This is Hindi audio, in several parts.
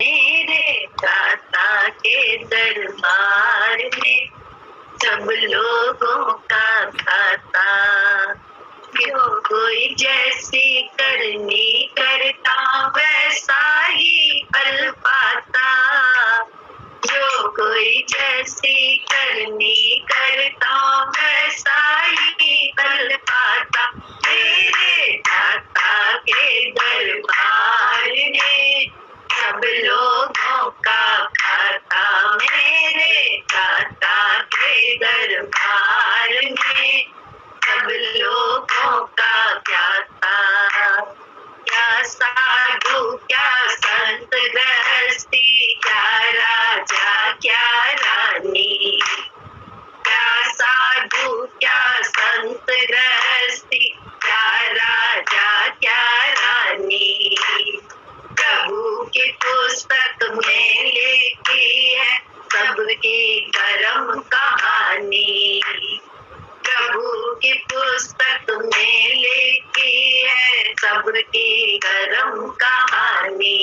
मेरे दाता के दरबार में सब लोगों का खाता, जो कोई जैसी करनी करता वैसा ही फल पाता, जो कोई जैसी करनी करता वैसा ही फल पाता। मेरे दाता के दरबार में सब लोगों का खाता, मेरे दाता के दरबार में सब लोगों का खाता। क्या साधु क्या संत गृहस्थी, क्या राजा क्या रानी, क्या साधु क्या संत गृहस्थी, क्या राजा क्या रानी, प्रभु की पुस्तक में लिखी है सबकी कर्म कहानी, प्रभु की पुस्तक में लिखी है सबकी कर्म कहानी।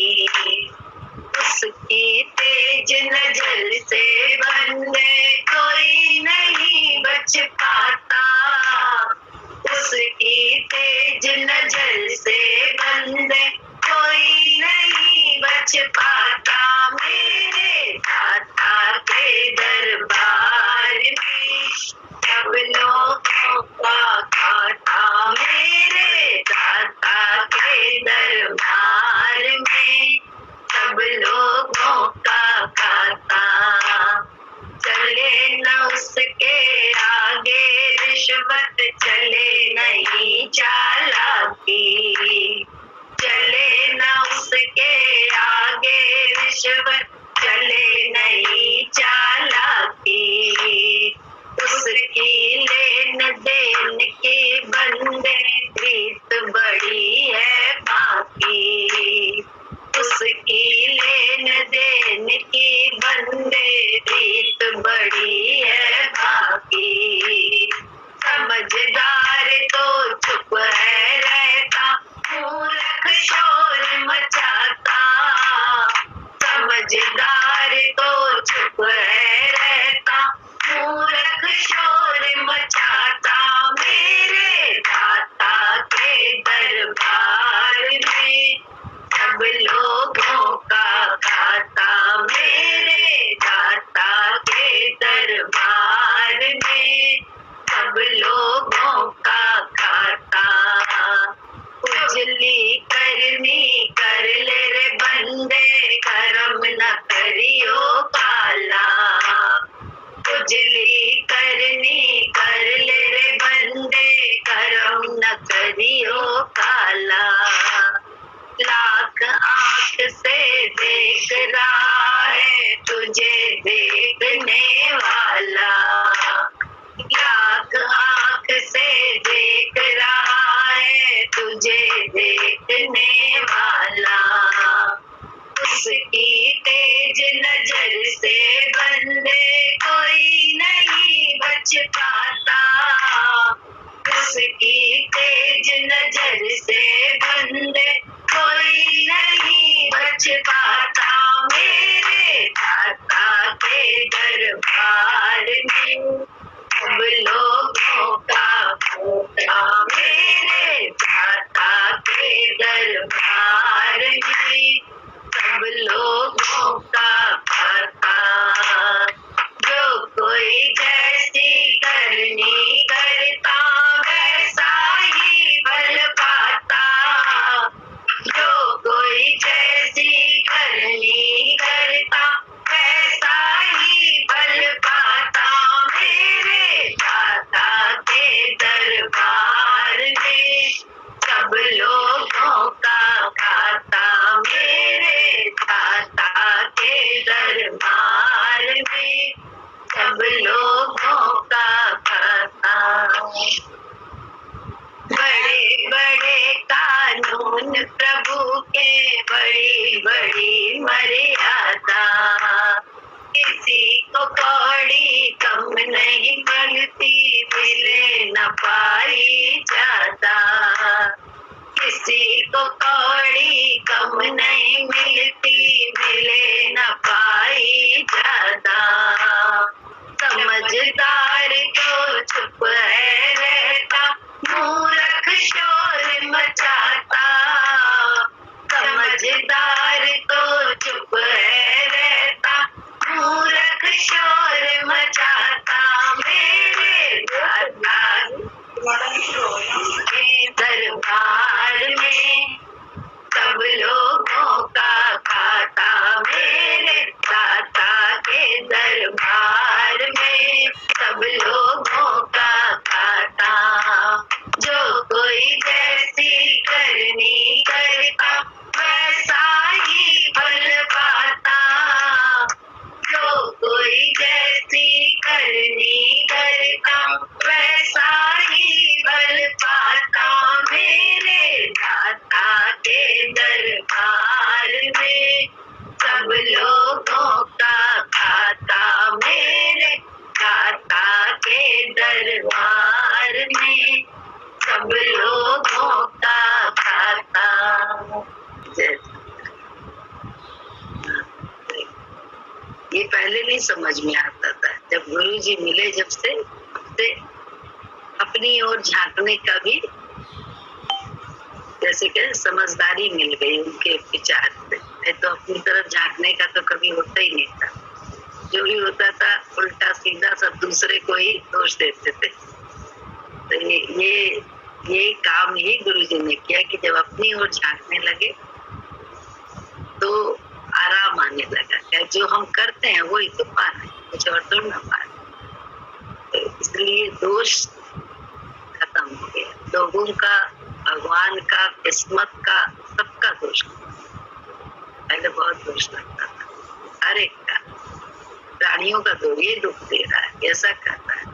उसकी तेज नजर से बंदे कोई नहीं बच पाता, उसकी तेज नजर से बंदे कोई नहीं बच पाता। मेरे दाता के दरबार में सब लोगों का खाता, मेरे दाता के दरबार में सब लोगों का खाता। चले न उसके आगे रिश्वत, चले नहीं चालाकी, चले न उसके आगे रिश्वत, चले नहीं चालाकी, उसकी लेन देन की बंदे प्रीत बड़ी है बाकी, उसकी लेन देन की बंदे प्रीत बड़ी है बाकी। समझदार तो चुप है रहता, मूर्ख शोर मचाता, समझदार तो चुप है रहता, मूर्ख शोर मचाता। मेरे दाता के दरबार में सब लोगों का खाता, मेरे दाता के दरबार में सब लोगों का खाता। उजली करनी कर ले रे बंदे, कर्म न करियो काला, उजली करनी कर ले रे बंदे, कर्म न करियो काला। लाख आंख से देख रहा है तुझे देखने वाला, लाख आंख से देख रहा है तुझे देखने वाला, उसकी तेज नजर से बंदे कोई नहीं बच पाता, उसकी तेज नजर से बंदे कोई नहीं बच पाता। मेरे दाता के दरबार में सब लोगों का खाता, मेरे दाता के दरबार में सब लोगों का खाता। जो कोई जैसी करनी करता वैसा ही फल पाता, जो कोई जैसी करनी करता वैसा ही फल पाता। मेरे दाता के दरबार में सब लोगों का खाता, मेरे दाता के दरबार में सब लोगों का खाता। बड़े बड़े कानून प्रभु के, बड़ी बड़ी मर्यादा, किसी को कौड़ी कम नहीं पड़ती, मिले न पाई ज्यादा, किसी को कौड़ी कम नहीं मिलती, मिले नहीं समझ में आता था। जब गुरुजी मिले जब से अपनी ओर झांकने का भी जैसे कि समझदारी मिल गई उनके विचार से। नहीं तो अपनी तरफ झांकने का तो कभी होता ही नहीं था। जो भी होता था उल्टा सीधा सब दूसरे को ही दोष देते थे। तो ये काम ही गुरुजी ने किया कि जब अपनी ओर झांकने लगे तो आराम आने लगा। क्या जो हम करते हैं वही तो पाना है, कुछ और तो ना पाना। तो इसलिए दोष खत्म हो गया। लोगों का, भगवान का, किस्मत का, सबका दोष। पहले बहुत दोष लगता था हर एक का। प्राणियों का तो ये दुख दे रहा है, ऐसा करता है।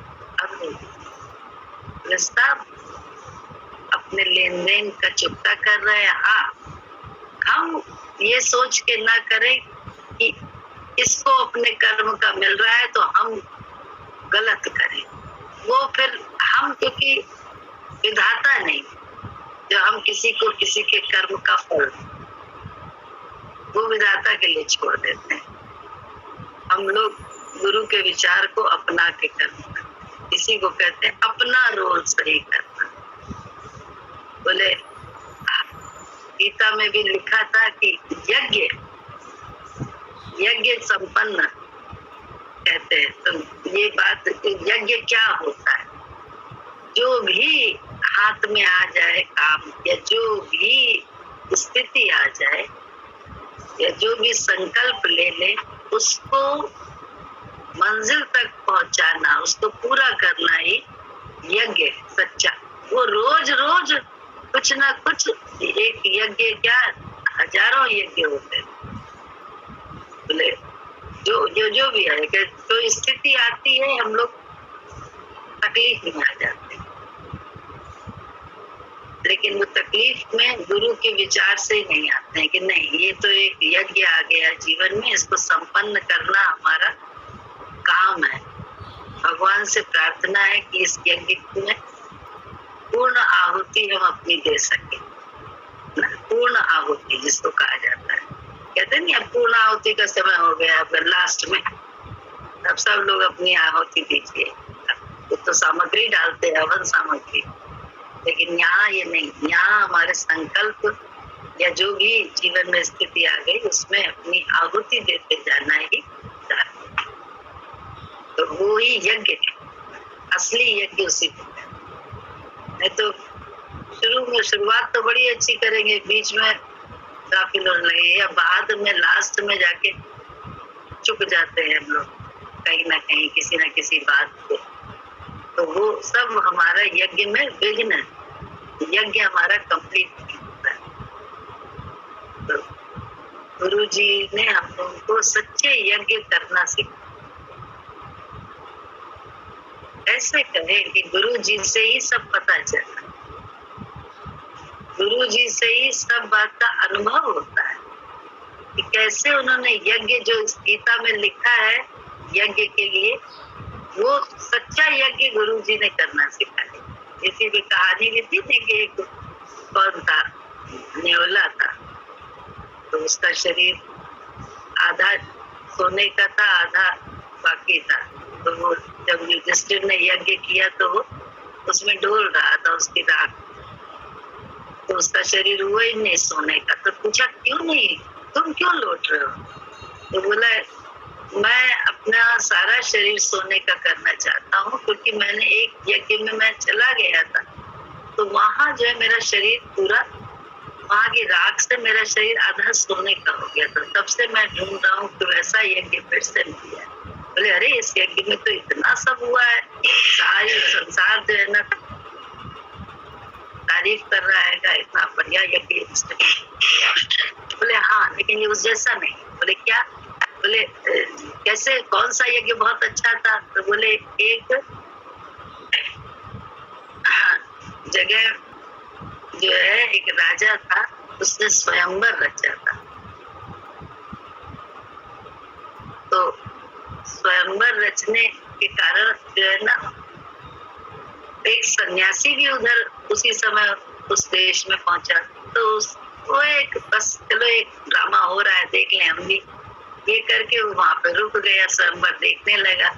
अब नहीं, सब अपने लेन देन का चुकता कर रहे हैं। हाँ, हम ये सोच के ना करें कि इसको अपने कर्म का मिल रहा है तो हम गलत करें। वो फिर हम, क्योंकि विधाता नहीं, जो हम किसी को किसी के कर्म का फल वो विधाता के लिए छोड़ देते हैं। हम लोग गुरु के विचार को अपना के कर्म करते हैं। इसी को कहते हैं अपना रोल सही करना। बोले गीता में भी लिखा था कि यज्ञ संपन्न कहते हैं। तो ये बात, यज्ञ क्या होता है? जो भी हाथ में आ जाए काम, या जो भी स्थिति आ जाए, या जो भी संकल्प ले ले, उसको मंजिल तक पहुंचाना, उसको पूरा करना ही यज्ञ सच्चा। वो रोज रोज कुछ ना कुछ, एक यज्ञ क्या हजारों यज्ञ होते हैं। बोले जो भी है, तो स्थिति आती है हम लोग तकलीफ में आ जाते हैं। लेकिन वो तकलीफ में गुरु के विचार से नहीं आते हैं कि नहीं, ये तो एक यज्ञ आ गया जीवन में, इसको संपन्न करना हमारा काम है। भगवान से प्रार्थना है कि इस यज्ञ में पूर्ण आहुति हम अपनी दे सके। पूर्ण आहुति जिसको कहा जाता है, कहते नहीं, अब पूर्ण आहुति का समय हो गया, अब लास्ट में अब सब लोग अपनी आहुति दीजिए। तो सामग्री डालते हैं, हवन सामग्री। लेकिन यहाँ ये नहीं, यहाँ हमारे संकल्प या जो भी जीवन में स्थिति आ गई उसमें अपनी आहुति देते जाना ही धर्म। तो वो ही यज्ञ, असली यज्ञ उसी को। नहीं तो शुरुआत तो बड़ी अच्छी करेंगे, बीच में काफी लोग लगे, या बाद में लास्ट में जाके चुक जाते हैं हम लोग कहीं ना कहीं किसी न किसी बात पे। तो वो सब हमारा यज्ञ में विघ्न है। यज्ञ हमारा कंप्लीट नहीं होता है। तो गुरु जी ने हम लोगों को सच्चे यज्ञ करना सीखा। ऐसे कहें कि गुरु जी से ही सब पता चला, गुरु जी से ही सब बात का अनुभव होता है कि कैसे उन्होंने यज्ञ, जो गीता में लिखा है यज्ञ के लिए, वो सच्चा यज्ञ गुरु जी ने करना सिखाया। इसी भी कहानी भी थी कि एक कौन था, नेवला था, तो उसका शरीर आधा सोने का था, आधा बाकी था। तो वो जब युधिष्ठिर ने यज्ञ किया तो वो उसमें डोल रहा था उसकी राख, तो उसका शरीर हुआ ही नहीं सोने का। तो पूछा क्यों नहीं, तुम क्यों लौट रहे हो? तो बोला मैं अपना सारा शरीर सोने का करना चाहता हूँ, क्योंकि मैंने एक यज्ञ में मैं चला गया था, तो वहां जो है मेरा शरीर पूरा, वहां की राख से मेरा शरीर आधा सोने का हो गया था। तब से मैं ढूंढ रहा हूँ कि वैसा यज्ञ फिर से मिल जाए। बोले अरे इस यज्ञ में तो इतना सब हुआ है, सारी संसार जो है ना तारीफ कर रहा है, इतना बढ़िया यज्ञ। बोले हाँ, लेकिन ये उस जैसा नहीं। बोले क्या? बोले कैसे, कौन सा यज्ञ बहुत अच्छा था? तो बोले एक जगह जो है एक राजा था, उसने स्वयंवर रचा था। तो स्वयंवर रचने के कारण जो है ना, एक सन्यासी भी उधर उसी समय उस देश में पहुंचा। तो वो एक बस चलो एक ड्रामा हो रहा है, देख लें हम भी, ये करके वो वहां पे रुक गया, स्वयंवर देखने लगा।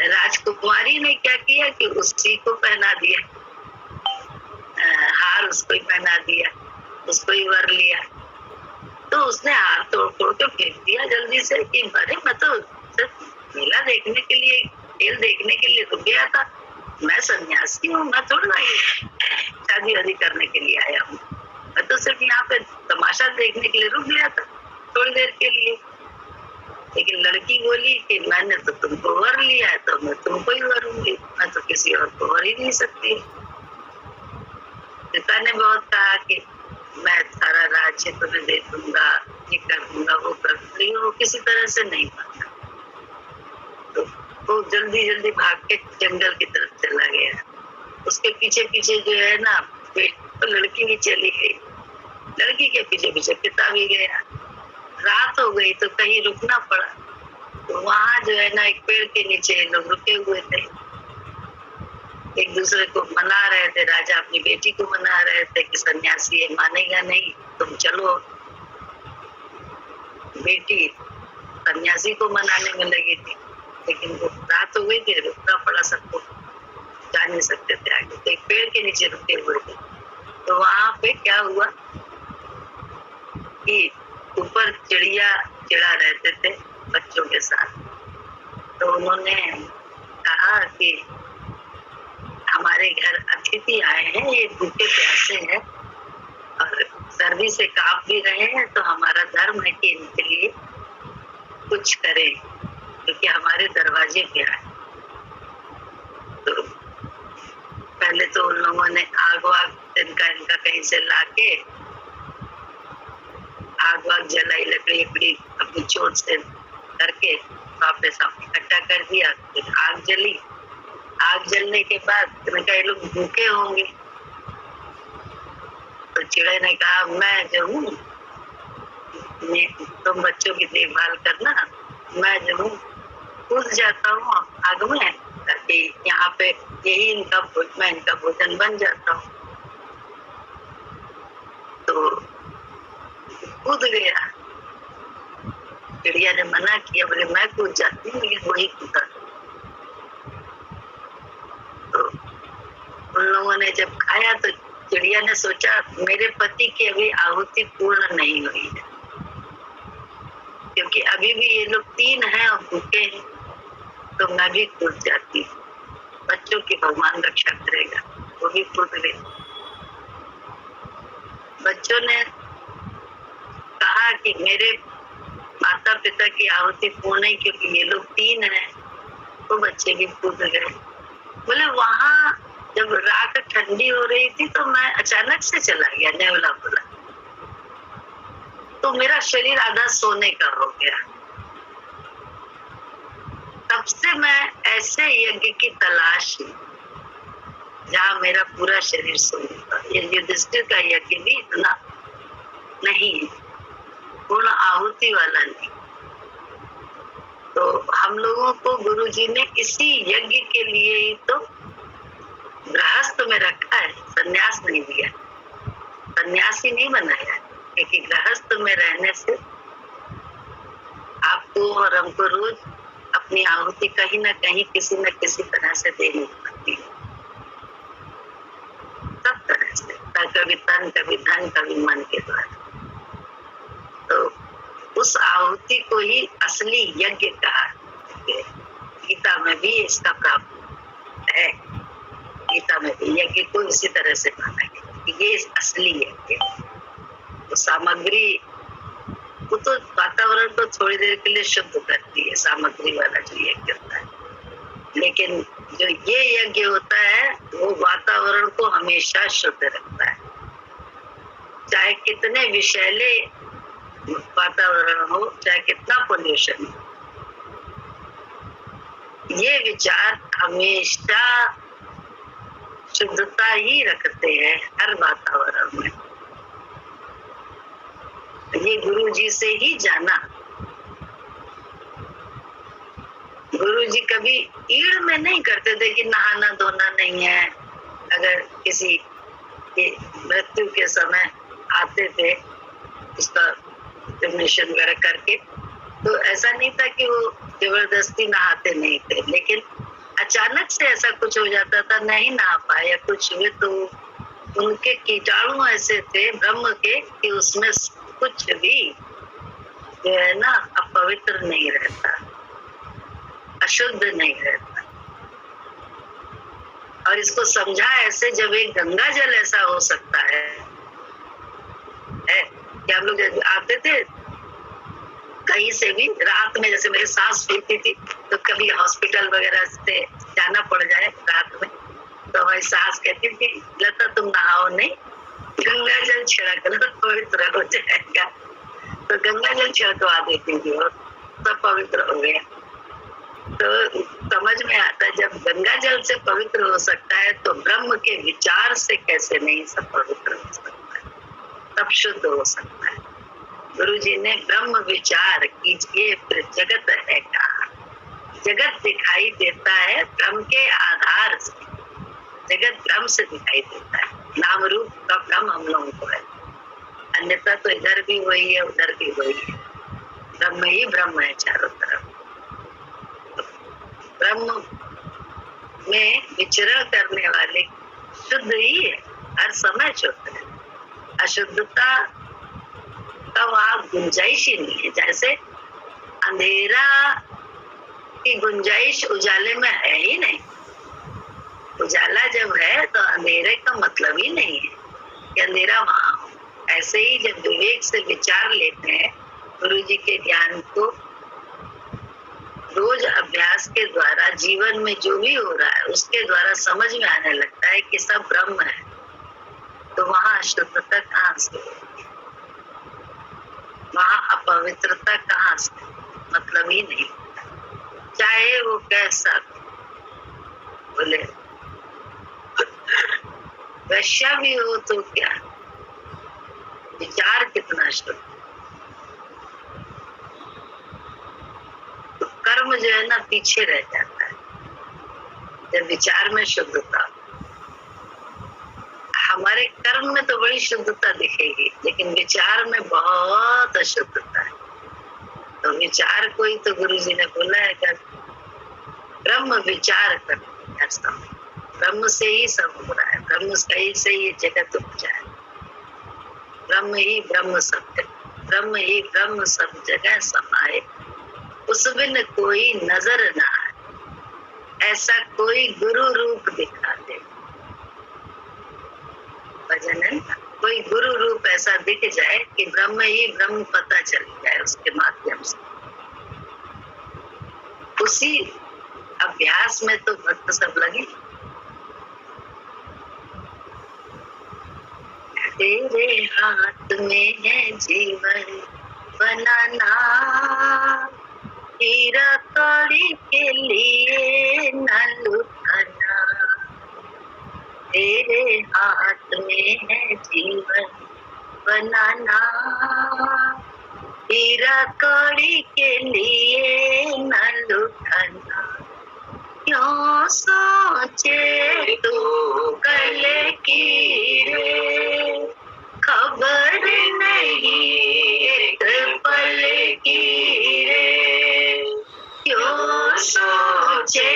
राजकुमारी ने क्या किया कि उसी को पहना दिया, हार उसको ही पहना दिया, उसको ही वर लिया। तो उसने हार तोड़ तोड़ के फेंक दिया जल्दी से कि अरे मैं तो मेला देखने के लिए, खेल देखने के लिए रुक गया था, मैं सन्यासी हूँ, मैं थोड़ा शादी वादी करने के लिए आया हूँ, मैं तो सिर्फ यहाँ पे तमाशा देखने के लिए रुक गया था थोड़ी देर के लिए। लेकिन लड़की बोली कि मैंने तो तुमको वर लिया है तो मैं तुमको ही वरूंगी, मैं तो किसी और को वर ही नहीं सकती। पिता ने बहुत कहा कि मैं सारा राज्य तुम्हें दे दूंगा, ये कर दूंगा, वो कर दूंगा, वो किसी तरह से नहीं माना। तो वो जल्दी जल्दी भाग के जंगल की तरफ चला गया। उसके पीछे पीछे जो है ना, तो लड़की भी चली गई, लड़की के पीछे पीछे पिता भी गया। रात हो गई तो कहीं रुकना पड़ा, तो वहां जो है ना एक पेड़ के नीचे लोग रुके हुए थे, एक दूसरे को मना रहे थे। राजा अपनी बेटी को मना रहे थे कि सन्यासी ये मानेगा नहीं, तुम चलो। बेटी सन्यासी को मनाने में लगी थी, लेकिन वो रात हो गई थी, रुकना पड़ा सबको, जा नहीं सकते थे आगे। तो एक पेड़ के नीचे रुके हुए थे। तो वहां पे क्या हुआ कि ऊपर चिड़िया चिड़ा रहते थे बच्चों के साथ। तो उन्होंने कहा कि हमारे घर अतिथि आए हैं, ये भूखे प्यासे हैं और सर्दी से कांप भी रहे हैं, तो हमारा धर्म है कि इनके लिए कुछ करें, क्योंकि हमारे दरवाजे पे आए। तो पहले तो उन लोगों ने आग वाग इनका कहीं से लाके आग वाग जलाई, लकड़ी लकड़ी अपनी चोट से करके वापस इकट्ठा कर दिया। फिर आग जली, आग जलने के बाद ये लोग भूखे होंगे। तो चिड़ै ने कहा मैं जो हूँ, तुम बच्चों की देखभाल करना, मैं जो हूँ कूद जाता हूँ आग में, ताकि यहाँ पे यही मैं इनका भोजन बन जाता हूँ। तो कूद गया। चिड़िया ने मना किया, बोले मैं कूद जाती हूँ, लेकिन वही कूदा। तो उन लोगों ने जब खाया तो चिड़िया ने सोचा मेरे पति की अभी आहुति पूर्ण नहीं हुई है, क्योंकि अभी भी ये लोग 3 हैं और भूखे हैं, तो मैं भी कूद जाती हूँ, बच्चों की भगवान रक्षा करेगा। वो भी कूद गए। बच्चों ने कहा कि मेरे माता पिता की आहुति पूर्ण नहीं, क्योंकि ये लोग 3 हैं। तो बच्चे भी कूद गए। बोले वहां जब रात ठंडी हो रही थी तो मैं अचानक से चला गया, नेवला बोला, तो मेरा शरीर आधा सोने का हो गया। तब से मैं ऐसे यज्ञ की तलाश में जहाँ मेरा पूरा शरीर सोने का। ये युधिष्ठिर का यज्ञ भी इतना नहीं है, पूर्ण आहुति वाला नहीं। तो हम लोगों को गुरुजी ने इसी यज्ञ के लिए ही तो गृहस्थ में रखा है, सन्यास नहीं दिया, सन्यासी नहीं बनाया, क्योंकि गृहस्थ में रहने से आपको और हमको रोज अपनी आहुति कहीं ना कहीं किसी न किसी तरह से देनी पड़ती है, सब तरह से, कभी तन, कभी धन, कभी मन के द्वारा। तो उस आहुति को ही असली यज्ञ कहा। गीता में भी इसका प्राप्त है, गीता में भी यज्ञ को इसी तरह से माना गया कि ये असली यज्ञ। तो सामग्री वो तो वातावरण को थोड़ी देर के लिए शुद्ध करती है, सामग्री वाला जो यज्ञ होता है, लेकिन जो ये यज्ञ होता है वो वातावरण को हमेशा शुद्ध रखता है। चाहे कितने विषैले वातावरण हो, चाहे कितना पोल्यूशन हो, ये विचार हमेशा शुद्धता ही रखते हैं हर वातावरण में। ये गुरु जी से ही जाना। गुरु जी कभी ईड़ में नहीं करते थे कि नहाना धोना नहीं है। अगर किसी के मृत्यु के समय आते थे उसका डोनेशन वगैरह करके, तो ऐसा नहीं था कि वो जबरदस्ती नहाते नहीं थे, लेकिन अचानक से ऐसा कुछ हो जाता था, नहीं नहा पाए या कुछ हुए तो उनके कीटाणु ऐसे थे ब्रह्म के कि उसमें कुछ भी जो है ना अपवित्र नहीं रहता, अशुद्ध नहीं रहता। और इसको समझा ऐसे, जब एक गंगा जल ऐसा हो सकता है कि हम लोग आते थे कहीं से भी रात में, जैसे मेरी सास पीती थी तो कभी हॉस्पिटल वगैरह से जाना पड़ जाए रात में, तो हमारी सास कहती थी लता तुम नहाओ नहीं, गंगा जल छिड़क लो पवित्र हो जाएगा। तो गंगा जल छिड़कवा देती थी और सब पवित्र हो गया। तो समझ में आता है जब गंगा जल से पवित्र हो सकता है तो ब्रह्म के विचार से कैसे नहीं सब पवित्र हो सकता है, तब शुद्ध हो सकता है। गुरु जी ने ब्रह्म विचार कीजिए फिर जगत है कहाँ। जगत दिखाई देता है ब्रह्म के आधार से, जगत ब्रह्म से दिखाई देता है, नाम रूप का ब्रह्म हम लोगों को है, अन्यथा तो इधर भी वही है उधर भी वही है, ब्रह्म ही ब्रह्म है चारों तरफ। ब्रह्म में विचरण करने वाले शुद्ध ही है, हर समय शुद्ध है, अशुद्धता का वहां गुंजाइश ही नहीं है। जैसे अंधेरा की गुंजाइश उजाले में है ही नहीं, उजाला जब है तो अंधेरे का मतलब ही नहीं है कि अंधेरा वहां हो। ऐसे ही जब विवेक से विचार लेते हैं गुरु जी के ज्ञान को, रोज अभ्यास के द्वारा जीवन में जो भी हो रहा है उसके द्वारा समझ में आने लगता है कि सब ब्रह्म है, तो वहां अशुद्धता कहाँ से, वहां अपवित्रता कहाँ से, मतलब ही नहीं। चाहे वो कैसा बोले, वैश्या भी हो तो क्या, विचार कितना शुद्ध, तो कर्म जो है ना पीछे रह जाता है जब विचार में शुद्धता। हमारे कर्म में तो बड़ी शुद्धता दिखेगी, लेकिन विचार में बहुत अशुद्धता है। तो विचार को ही तो गुरु जी ने बोला है कि ब्रह्म विचार कर, ब्रह्म से ही सब हो रहा है, ब्रह्म से ही जगत उपजा है, ब्रह्म ही ब्रह्म सब जगह, ब्रह्म ही ब्रह्म सब जगह समाये, उस बिन कोई नजर ना आए, ऐसा कोई गुरु रूप दिखा दे। भजन है ना, कोई गुरु रूप ऐसा दिख जाए कि ब्रह्म ही ब्रह्म पता चल जाए उसके माध्यम से। उसी अभ्यास में तो भक्त सब लगे। तेरे हाथ में है जीवन बनाना, हीरा कौड़ी के लिए न लुटाना। तेरे हाथ में है जीवन बनाना, हीरा कौड़ी के लिए न लुटाना। क्यों सोचे तू कल की रे, खबर नहीं एक पल की रे। क्यों सोचे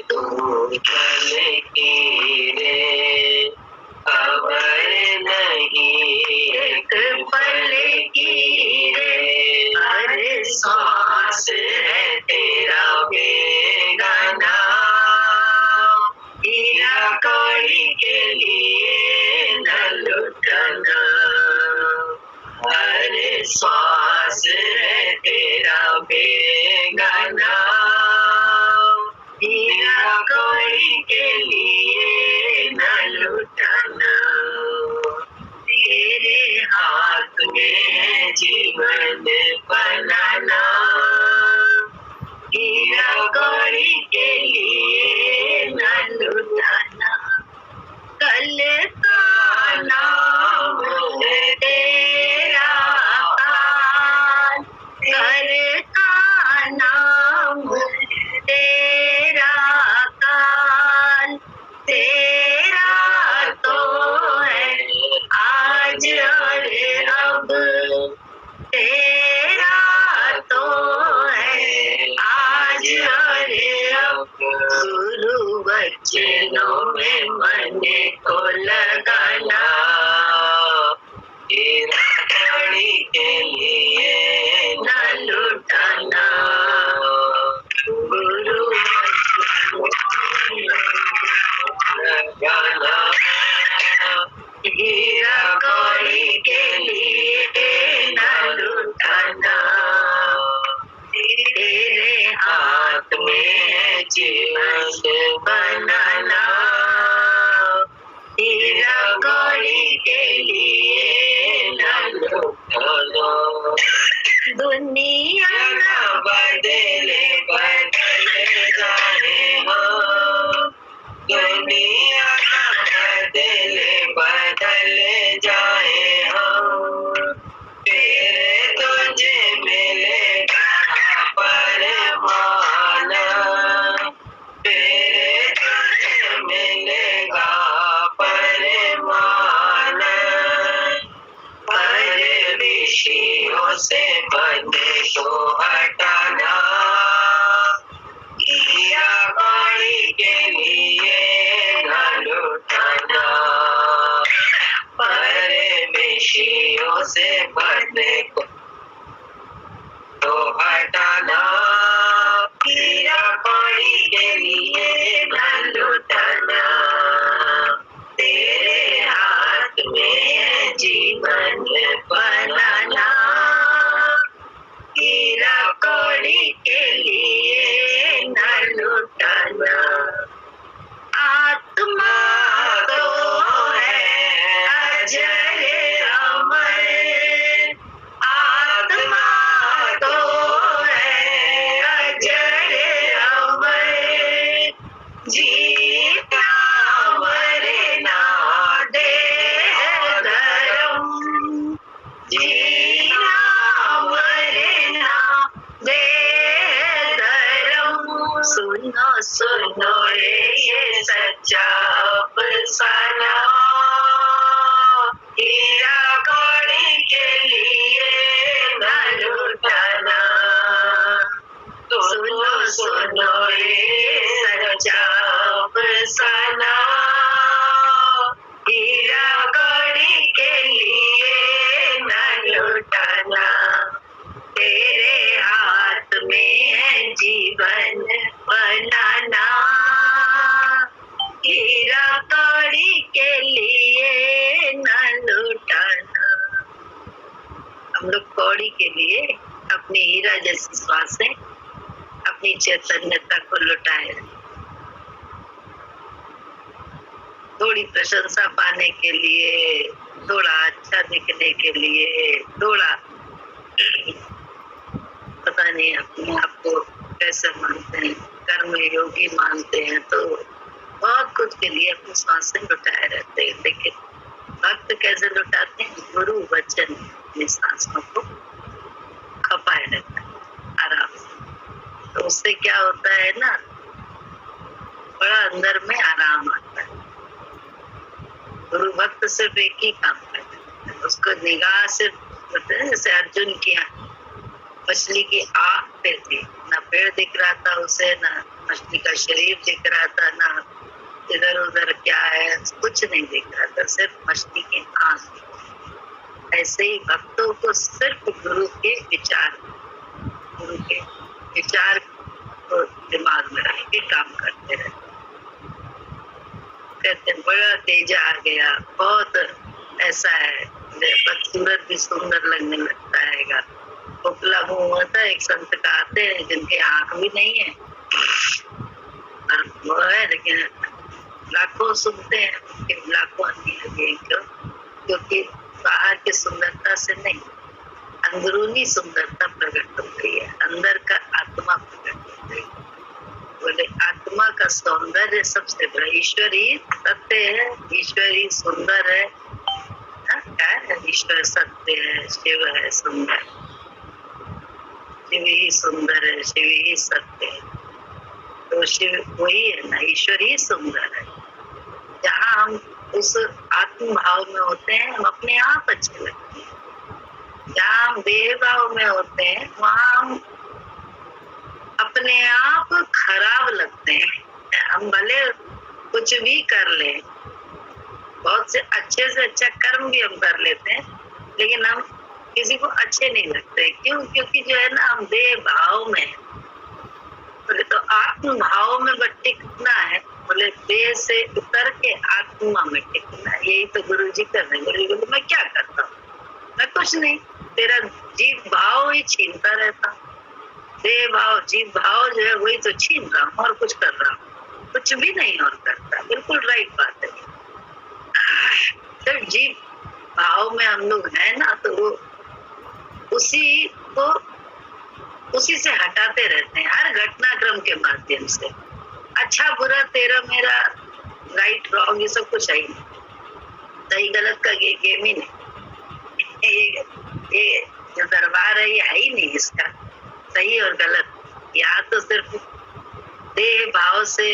तू कल की रे, खबर नहीं एक पल की रे। हर सांस है तेरा बेगाना, हीरा कौड़ी के लिए न लुटाना। हर सांस है तेरा बेगाना, हीरा कौड़ी के लिए न लुटाना। तेरे हाथ में है जीवन बनाना, हीरा कौड़ी के लिए न लुटाना। कल का नाम है तेरा काल, घर का नाम है तेरा काल। अपने को लगाना, हीरा कौड़ी के लिए न लुटाना। गुरु लगाना, हीरा कौड़ी के लिए न लुटाना। तेरे हाथ में है जीवन बनाना, हीरा कौड़ी के लिए न लुटाना। दुनिया न बदले बदले जाए हो, दुनिया न बदले बदले जाए हो, तेरे तुझे मिलेगा परमान, तेरे तुझे मिलेगा परमान। पर विषयों से बंदे को हटाना, हीरा कौड़ी के लिए न लुटाना। पर विषयों से बंदे को हटाना, हीरा कौड़ी के लिए न लुटाना। तेरे हाथ में है जीवन बनाना, हीरा कौड़ी के लिए न लुटाना। आत्मा तो है अजर अमर, आत्मा तो है अजर अमर, जीना मरना देह धर्म, जीना मरना देह धर्म। सुनो सुनो रे ये सच्चा अफसाना, हीरा कौड़ी के लिए न लुटाना। सुनो सुनो रे सच्चा अफसाना, हीरा कौड़ी के लिए न लुटाना। तेरे हाथ में है जीवन बनाना, हीरा कौड़ी के लिए न लुटाना। हम लोग कौड़ी के लिए अपनी हीरा जैसी श्वासें, अपनी चैतन्यता को लुटाए, थोड़ी प्रशंसा पाने के लिए, थोड़ा अच्छा दिखने के लिए, थोड़ा पता नहीं अपने आप को कैसे मानते हैं, कर्म योगी मानते हैं, तो बहुत कुछ के लिए अपनी सांसें लुटाए रहते हैं। लेकिन भक्त कैसे लुटाते हैं? गुरु वचन अपनी सांसों को खपाए रहता है आराम से। तो उससे क्या होता है ना, बड़ा अंदर में आराम आता है। गुरु भक्त सिर्फ एक ही काम करता है, उसको निगाह सिर्फ जैसे अर्जुन की मछली की आँख पे थी, ना पेड़ दिख रहा था उसे, ना मछली का शरीर दिख रहा था, ना इधर उधर क्या है कुछ नहीं दिख रहा था, सिर्फ मछली की आँख। ऐसे ही भक्तों को सिर्फ गुरु के विचार को दिमाग में रख के काम करते रहे। कहते बड़ा तेज आ गया, बहुत ऐसा है, सूरज भी सुंदर लगने लगता है। उपला मुँह होता है, एक संत का आते हैं जिनके आँख भी नहीं है और वो है, लेकिन लाखों सुनते हैं, लाखों आदमी लगे, क्योंकि बाहर की सुंदरता से नहीं, अंदरूनी सुंदरता प्रकट हो गई है, अंदर का आत्मा प्रकट हो गई। बोले आत्मा का सौंदर्य सबसे बड़ा, ईश्वर ही सत्य है, ईश्वर ही सुंदर है। क्या है? ईश्वर सत्य है, शिव है सुंदर, शिव ही सुंदर है, शिव ही सत्य है। तो शिव वही है ना, ईश्वर ही सुंदर है। जहाँ हम उस आत्म भाव में होते हैं, हम अपने आप अच्छे लगते हैं। जहाँ हम देह भाव में होते हैं, वहाँ हम अपने आप खराब लगते हैं। हम भले कुछ भी कर लें, बहुत से अच्छा कर्म भी हम कर लेते हैं, लेकिन हम किसी को अच्छे नहीं लगते। क्यों? क्योंकि जो है ना, हम देह भाव में, बोले तो आत्म भाव में बट्टी कितना है, बोले देह से उतर के आत्मा में टिकना है। यही तो गुरु जी कर रहे हैं। गुरु जी बोले मैं क्या करता हूँ? मैं कुछ नहीं, तेरा जीव भाव ही छीनता रहता। देह भाव जीव भाव जो है वही तो छीन रहा हूँ और कुछ कर रहा हूँ, कुछ भी नहीं और करता। बिल्कुल राइट बात है। सिर्फ जीव भाव में हम लोग हैं ना, तो वो उसी से हटाते रहते हैं हर घटनाक्रम के माध्यम से। अच्छा बुरा तेरा मेरा, राइट रॉन्ग, ये सब कुछ है ही नहीं। सही गलत का ये गेम ही नहीं। ये जो दरबार है ये है ही नहीं इसका सही और गलत। यहाँ तो सिर्फ देह भाव से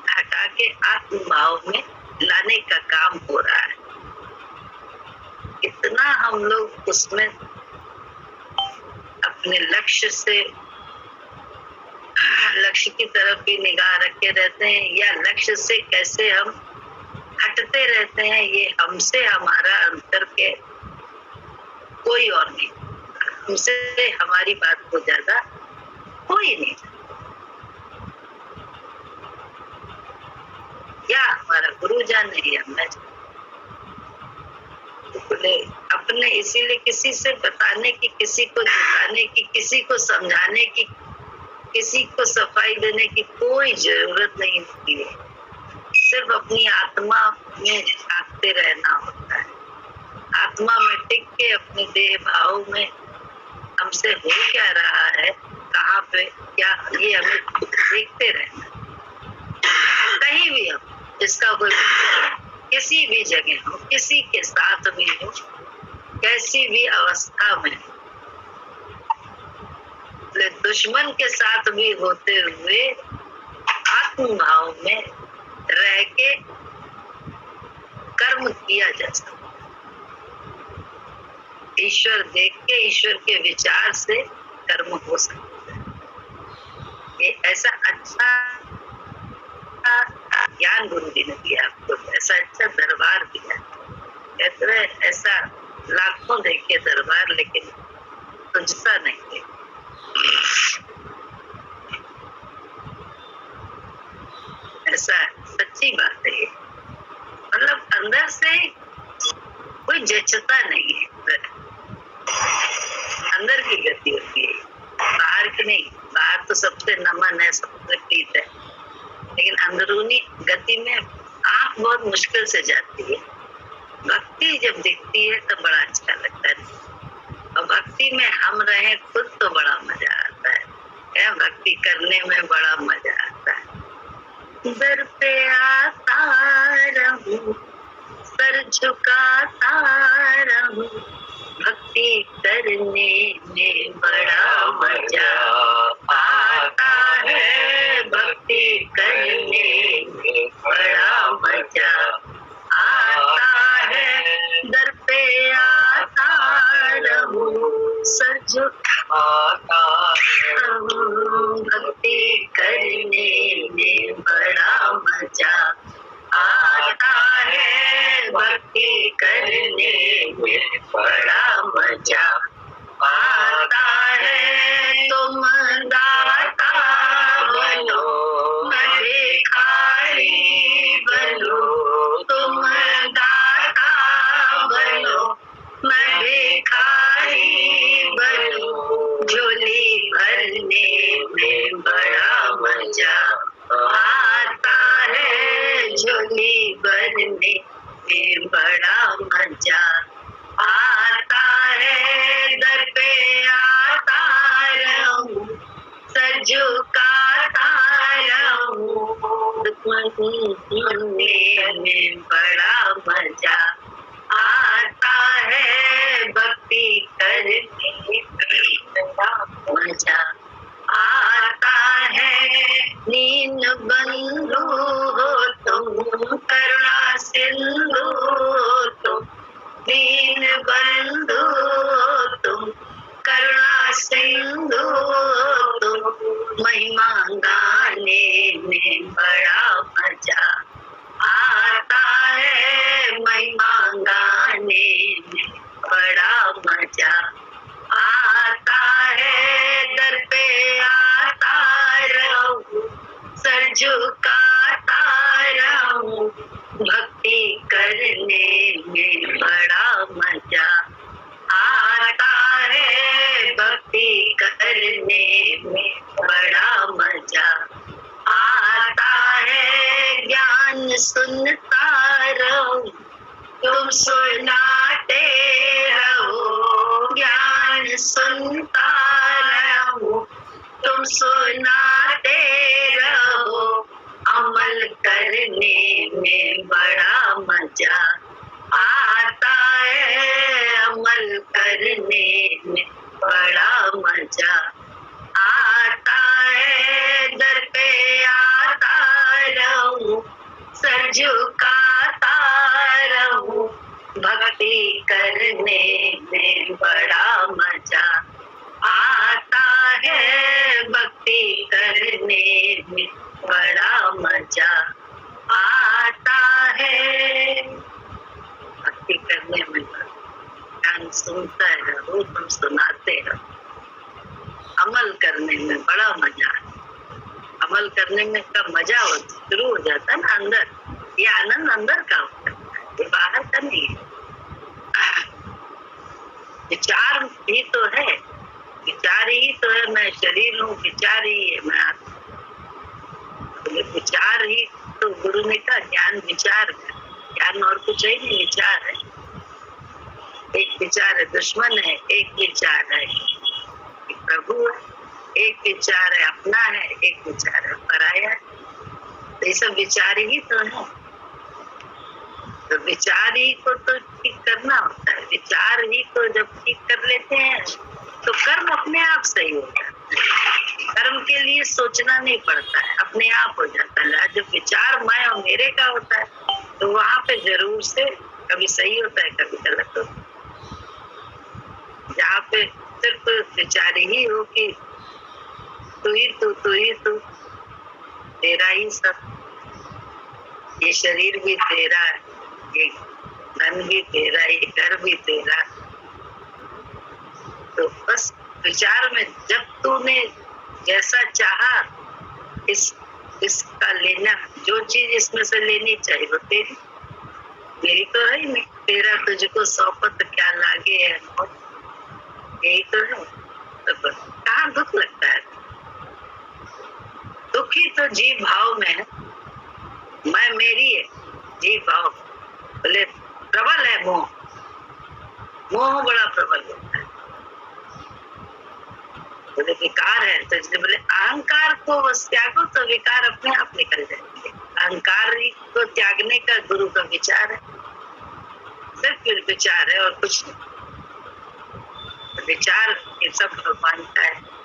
हटा के आत्म भाव में लाने का काम हो रहा है। इतना हम लोग उसमें अपने लक्ष्य की तरफ भी निगाह रखे रहते हैं, या लक्ष्य से कैसे हम हटते रहते हैं, ये हमसे हमारा अंतर के कोई और नहीं। हमसे हमारी बात को ज्यादा कोई नहीं, या हमारा गुरु जाने या मैं बोले अपने। इसीलिए किसी से बताने की, किसी को जताने की, किसी को समझाने की, किसी को सफाई देने की कोई जरूरत नहीं होती है। सिर्फ अपनी आत्मा में झांकते रहना होता है। आत्मा में टिक के अपने देह भाव में हमसे हो क्या रहा है, कहाँ पे क्या, ये हमें देखते रहना। कहीं भी हम, जिसका कोई किसी भी जगह हो, किसी के साथ भी हो, कैसी भी अवस्था में, दुश्मन के साथ भी होते हुए आत्म भाव में रह के कर्म किया जा सकता। ईश्वर देख के, ईश्वर के विचार से कर्म हो सकता है। ये ऐसा अच्छा ज्ञान गुरु जी ने दिया आपको, ऐसा अच्छा दरबार दिया। कहते हैं ऐसा लाखों देखे दरबार, लेकिन तुझसा नहीं देखे। ऐसा सच्ची बात है ये। मतलब अंदर से कोई जचता नहीं है, अंदर की गति होती है, बाहर की नहीं। बाहर तो सबसे नमन है, सबसे प्रीत है, लेकिन अंदरूनी गति में आंख बहुत मुश्किल से जाती है। भक्ति जब दिखती है तो बड़ा अच्छा लगता है, और भक्ति में हम रहे खुद तो बड़ा मजा आता है। क्या भक्ति करने में बड़ा मजा आता है। दर पे आता रहूं, सर झुकाता रहूं, भक्ति करने में बड़ा मजा आता है। भक्ति करने में बड़ा मजा आता है। दर पे आता रहूं, सर झुकाता रहूं, भक्ति करने में बड़ा मजा आता है। भक्ति करने में बड़ा मजा आता है। तुम दाता बनो, मैं भिखारी बनो। तुम दाता बनो, मैं भिखारी बनो। झोली भरने में बड़ा मजा आता है। झोली भरने में बड़ा मजा आता है। दर पे आता रहूं, सर झुकाता रहूं, में बड़ा मजा आता है। भक्ति करने में बड़ा मजा आता है। दीन बंधु हो तुम, करुणा सिंधु हो तुम। दीन बंधु हो तुम, करुणा सिंधु हो तुम। महिमा गाने में बड़ा मजा आता है महिमा गाने में बड़ा मजा आता है, दर पे आता रहूं, सर झुकाता रहूं, भक्ति करने में बड़ा मजा आता है, भक्ति करने में बड़ा मजा आता है। ज्ञान सुनता रहो, तुम सुनाते रहो, ज्ञान सुनता रहो, तुम सुनाते रहो, अमल करने में बड़ा मजा आता है, अमल करने में बड़ा मजा आता है, दर पे आता रहूं, सर झुकाता रहूं, भक्ति करने में बड़ा मजा आता है, भक्ति करने में बड़ा मजा आता है। भक्ति करने में ज्ञान सुनता रहो, तुम सुनाते रहो, अमल करने में बड़ा मजा है। अमल करने में का मजा शुरू हो जाता है ना अंदर, ये आनंद अंदर का होता है, ये बाहर का नहीं है। विचार ही तो है, विचार ही तो है, मैं शरीर हूँ, विचार ही है मैं आत्मा। तो विचार ही तो गुरु ने कहा ज्ञान विचार है, ज्ञान और कुछ है नहीं, विचार है। एक विचार है दुश्मन है, एक विचार है प्रभु है, एक विचार है अपना है, एक विचार है पराया है। तो ये सब विचार ही तो है। तो विचार ही को तो ठीक करना होता है, विचार ही को जब ठीक कर लेते हैं तो कर्म अपने आप सही हो जाता है। कर्म के लिए सोचना नहीं पड़ता है, अपने आप हो जाता है। जब विचार मैं और मेरे का होता है तो वहां पे जरूर से कभी सही होता है, कभी गलत होता है। जहाँ पे सिर्फ विचार ही हो कि तू ही तू, तेरा ही सब, ये शरीर भी तेरा, ये धन भी तेरा, ये घर भी तेरा। तो बस विचार में जब तूने जैसा चाहा इसका लेना, जो चीज इसमें से लेनी चाहिए वो तेरी, मेरी तो है ही नहीं। तेरा तुझको सौंपत क्या लागे है, यही तो है। तो कहाँ दुख लगता है? दुखी तो जीव भाव में है, मैं मेरी है जीव भाव। बोले प्रबल है मोह, मोह बड़ा प्रबल होता है। बोले विकार है तो इसलिए बोले अहंकार को बस त्यागो तो विकार अपने आप निकल जाएंगे। अहंकार को त्यागने का गुरु का विचार है, सिर्फ विचार है और कुछ नहीं। विचार ये सब भगवान का है।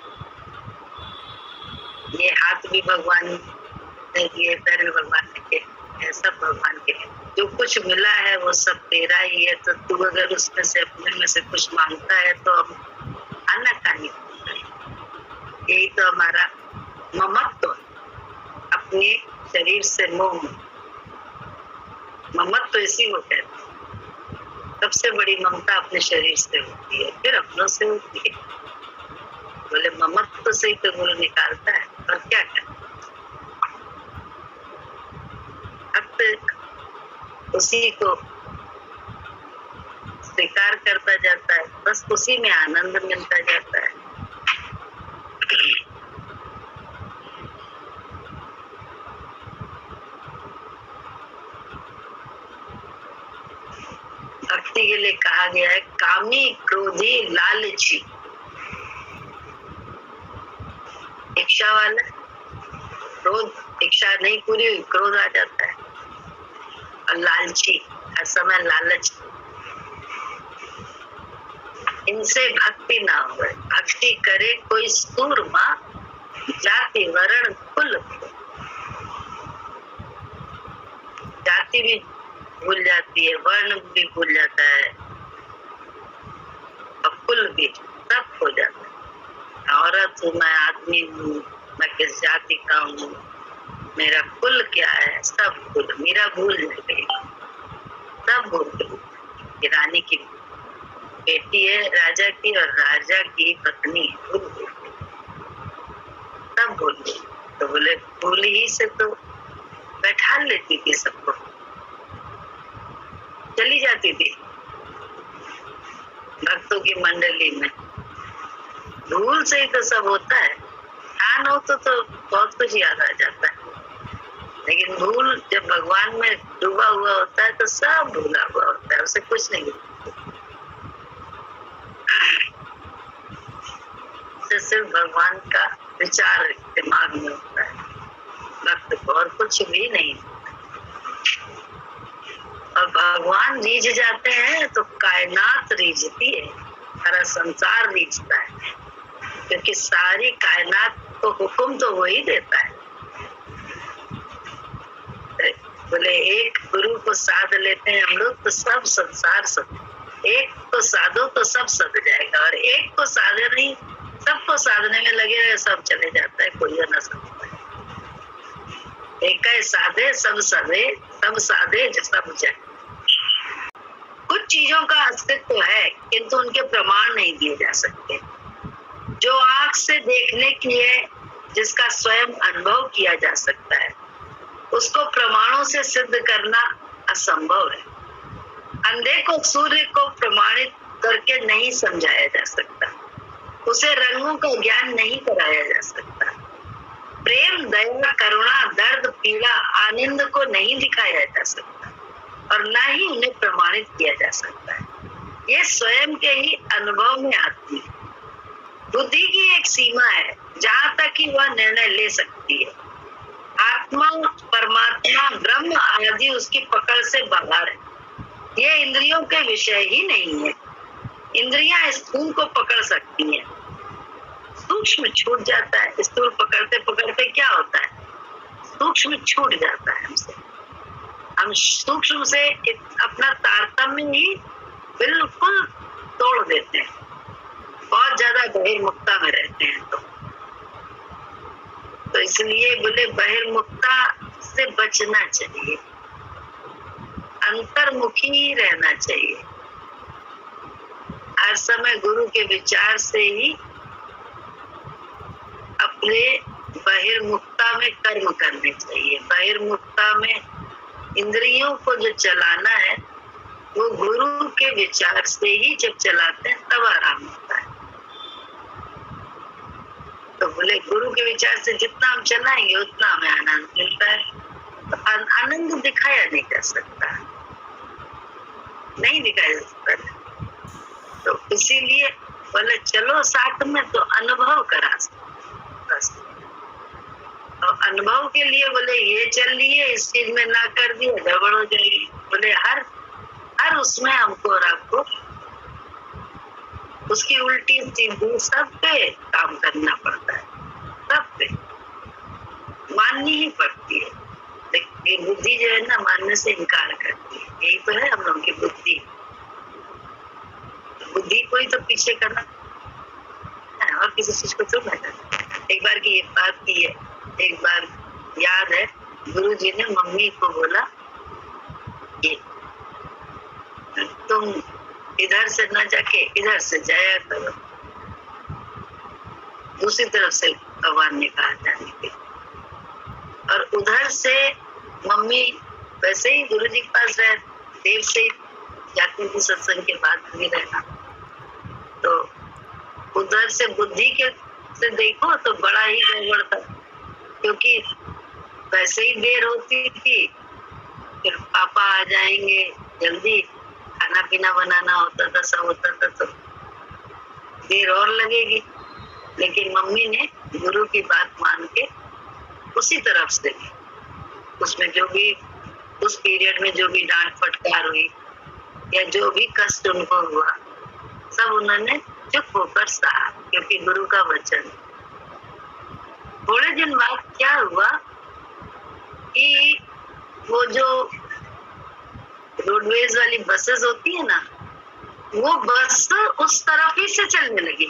ये हाथ भी भगवान ने दिए, पैर भी भगवान ने दिए, सब भगवान के। जो कुछ मिला है वो सब तेरा ही है। तो तू अगर उसमें से अपने में से कुछ मांगता है तो हम आनाकानी करता है। यही तो हमारा ममत्व, अपने शरीर से मोह। ममत्व इसी को कहते हैं। सबसे बड़ी ममता अपने शरीर से होती है, फिर अपनों से होती है। बोले ममत्व से ही तो गुरु निकालता है, और क्या करता है? अब उसी को स्वीकार करता जाता है, बस उसी में आनंद मिलता जाता है। भक्ति के लिए कहा गया है कामी क्रोधी लालची। इच्छा वाला क्रोध, इच्छा नहीं पूरी हुई क्रोध आ जाता है। और लालची, हर समय लालच। इनसे भक्ति ना हो। भक्ति करे कोई सूरमा, जाति वर्ण कुल। जाति भी भूल जाती है, वर्ण भी भूल जाता है, और कुल भी सब हो जाता है। औरत हूँ मैं, आदमी हूँ मैं, किस जाति का हूँ, मेरा कुल क्या है सब भूल, मीरा भूल गई, सब भूल गई। रानी की बेटी है राजा की और राजा की पत्नी है, भूल गई, सब भूल गई। तो बोले भूल ही से तो बैठा लेती थी सबको, चली जाती थी भक्तों की मंडली में। भूल से ही तो सब होता है, ध्यान हो तो बहुत कुछ याद आ जाता है, लेकिन भूल जब भगवान में डूबा हुआ होता है तो सब भूला हुआ होता है, उसे कुछ नहीं तो सिर्फ भगवान का विचार दिमाग में होता है भक्त को, और कुछ भी नहीं। और भगवान रीझ जाते हैं तो कायनात रीझती है, सारा संसार रीझता है, क्योंकि सारी कायनात को हुक्म तो वही देता है। बोले एक गुरु को साध लेते हैं हम लोग तो सब संसार सब, एक को साधो तो सब सद जाएगा, और एक को साधे नहीं, सबको साधने में लगे रहे सब चले जाता है, कोई ना सकता है। एक साधे सब सदे, सब साधे सब जाए। कुछ चीजों का अस्तित्व है किंतु उनके प्रमाण नहीं दिए जा सकते। जो आंख से देखने की है, जिसका स्वयं अनुभव किया जा सकता है, उसको प्रमाणों से सिद्ध करना असंभव है। अंधे को सूर्य को प्रमाणित करके नहीं समझाया जा सकता, उसे रंगों का ज्ञान नहीं कराया जा सकता। प्रेम, दया, करुणा, दर्द, पीड़ा, आनंद को नहीं दिखाया जा सकता और न ही उन्हें प्रमाणित किया जा सकता है। ये स्वयं के ही अनुभव में आती है। बुद्धि की एक सीमा है जहाँ तक कि वह निर्णय ले सकती है। आत्मा, परमात्मा, ब्रह्म आदि उसकी पकड़ से बाहर है। ये इंद्रियों के विषय ही नहीं है। इंद्रियां स्थूल को पकड़ सकती हैं, सूक्ष्म छूट जाता है। स्थूल पकड़ते पकड़ते क्या होता है, सूक्ष्म छूट जाता है हमसे। हम सूक्ष्म से अपना तारतम्य ही बिल्कुल तोड़ देते हैं, बहुत ज्यादा बहिर्मुखता में रहते हैं। तो इसलिए बोले बहिर्मुखता से बचना चाहिए, अंतर्मुखी रहना चाहिए। हर समय गुरु के विचार से ही अपने बहिर्मुखता में कर्म करने चाहिए। बहिर्मुखता में इंद्रियों को जो चलाना है वो गुरु के विचार से ही जब चलाते हैं तब आराम होता है। तो बोले गुरु के विचार से जितना हम चलाएंगे उतना हमें आनंद मिलता है। तो आनंद दिखाया नहीं जा सकता, नहीं दिखाया जा सकता। तो इसीलिए बोले चलो साथ में तो अनुभव करा बस। और अनुभव के लिए बोले ये चल लिए, इस चीज में ना कर दिया गड़बड़ हो जाएगी। बोले हर उसमें हमको रखो, उसकी उल्टी सीधी सब पे काम करना पड़ता है, सब पे माननी ही पड़ती है। लेकिन बुद्धि जो है ना मानने से इनकार करती है। यही तो है हम लोगों की बुद्धि। बुद्धि को ही तो पीछे करना है और किसी चीज को तो नहीं। एक बार की ये बात की है, एक बार याद है गुरुजी ने मम्मी को बोला कि तुम इधर से न जाके इधर से जाया करो, दूसरी तरफ से भगवान ने कहा जाने के। और उधर से मम्मी वैसे ही गुरुजी के पास रहे, देर से जाती थी सत्संग के बाद भी रहना। तो उधर से बुद्धि के से देखो तो बड़ा ही गड़बड़ था, क्योंकि वैसे ही देर होती थी, फिर पापा आ जाएंगे, जल्दी खाना पीना बनाना होता था, सब होता था, तो देर और लगेगी। लेकिन मम्मी ने गुरु की बात मान के उसी तरफ से, उसमें जो भी उस पीरियड में जो भी डांट फटकार हुई या जो भी कष्ट उनको हुआ सब उन्होंने चुप होकर सहा, क्योंकि गुरु का वचन। थोड़े दिन बाद क्या हुआ कि वो जो रोडवेज वाली बसेस होती है ना, वो बस उस तरफ ही से चलने लगी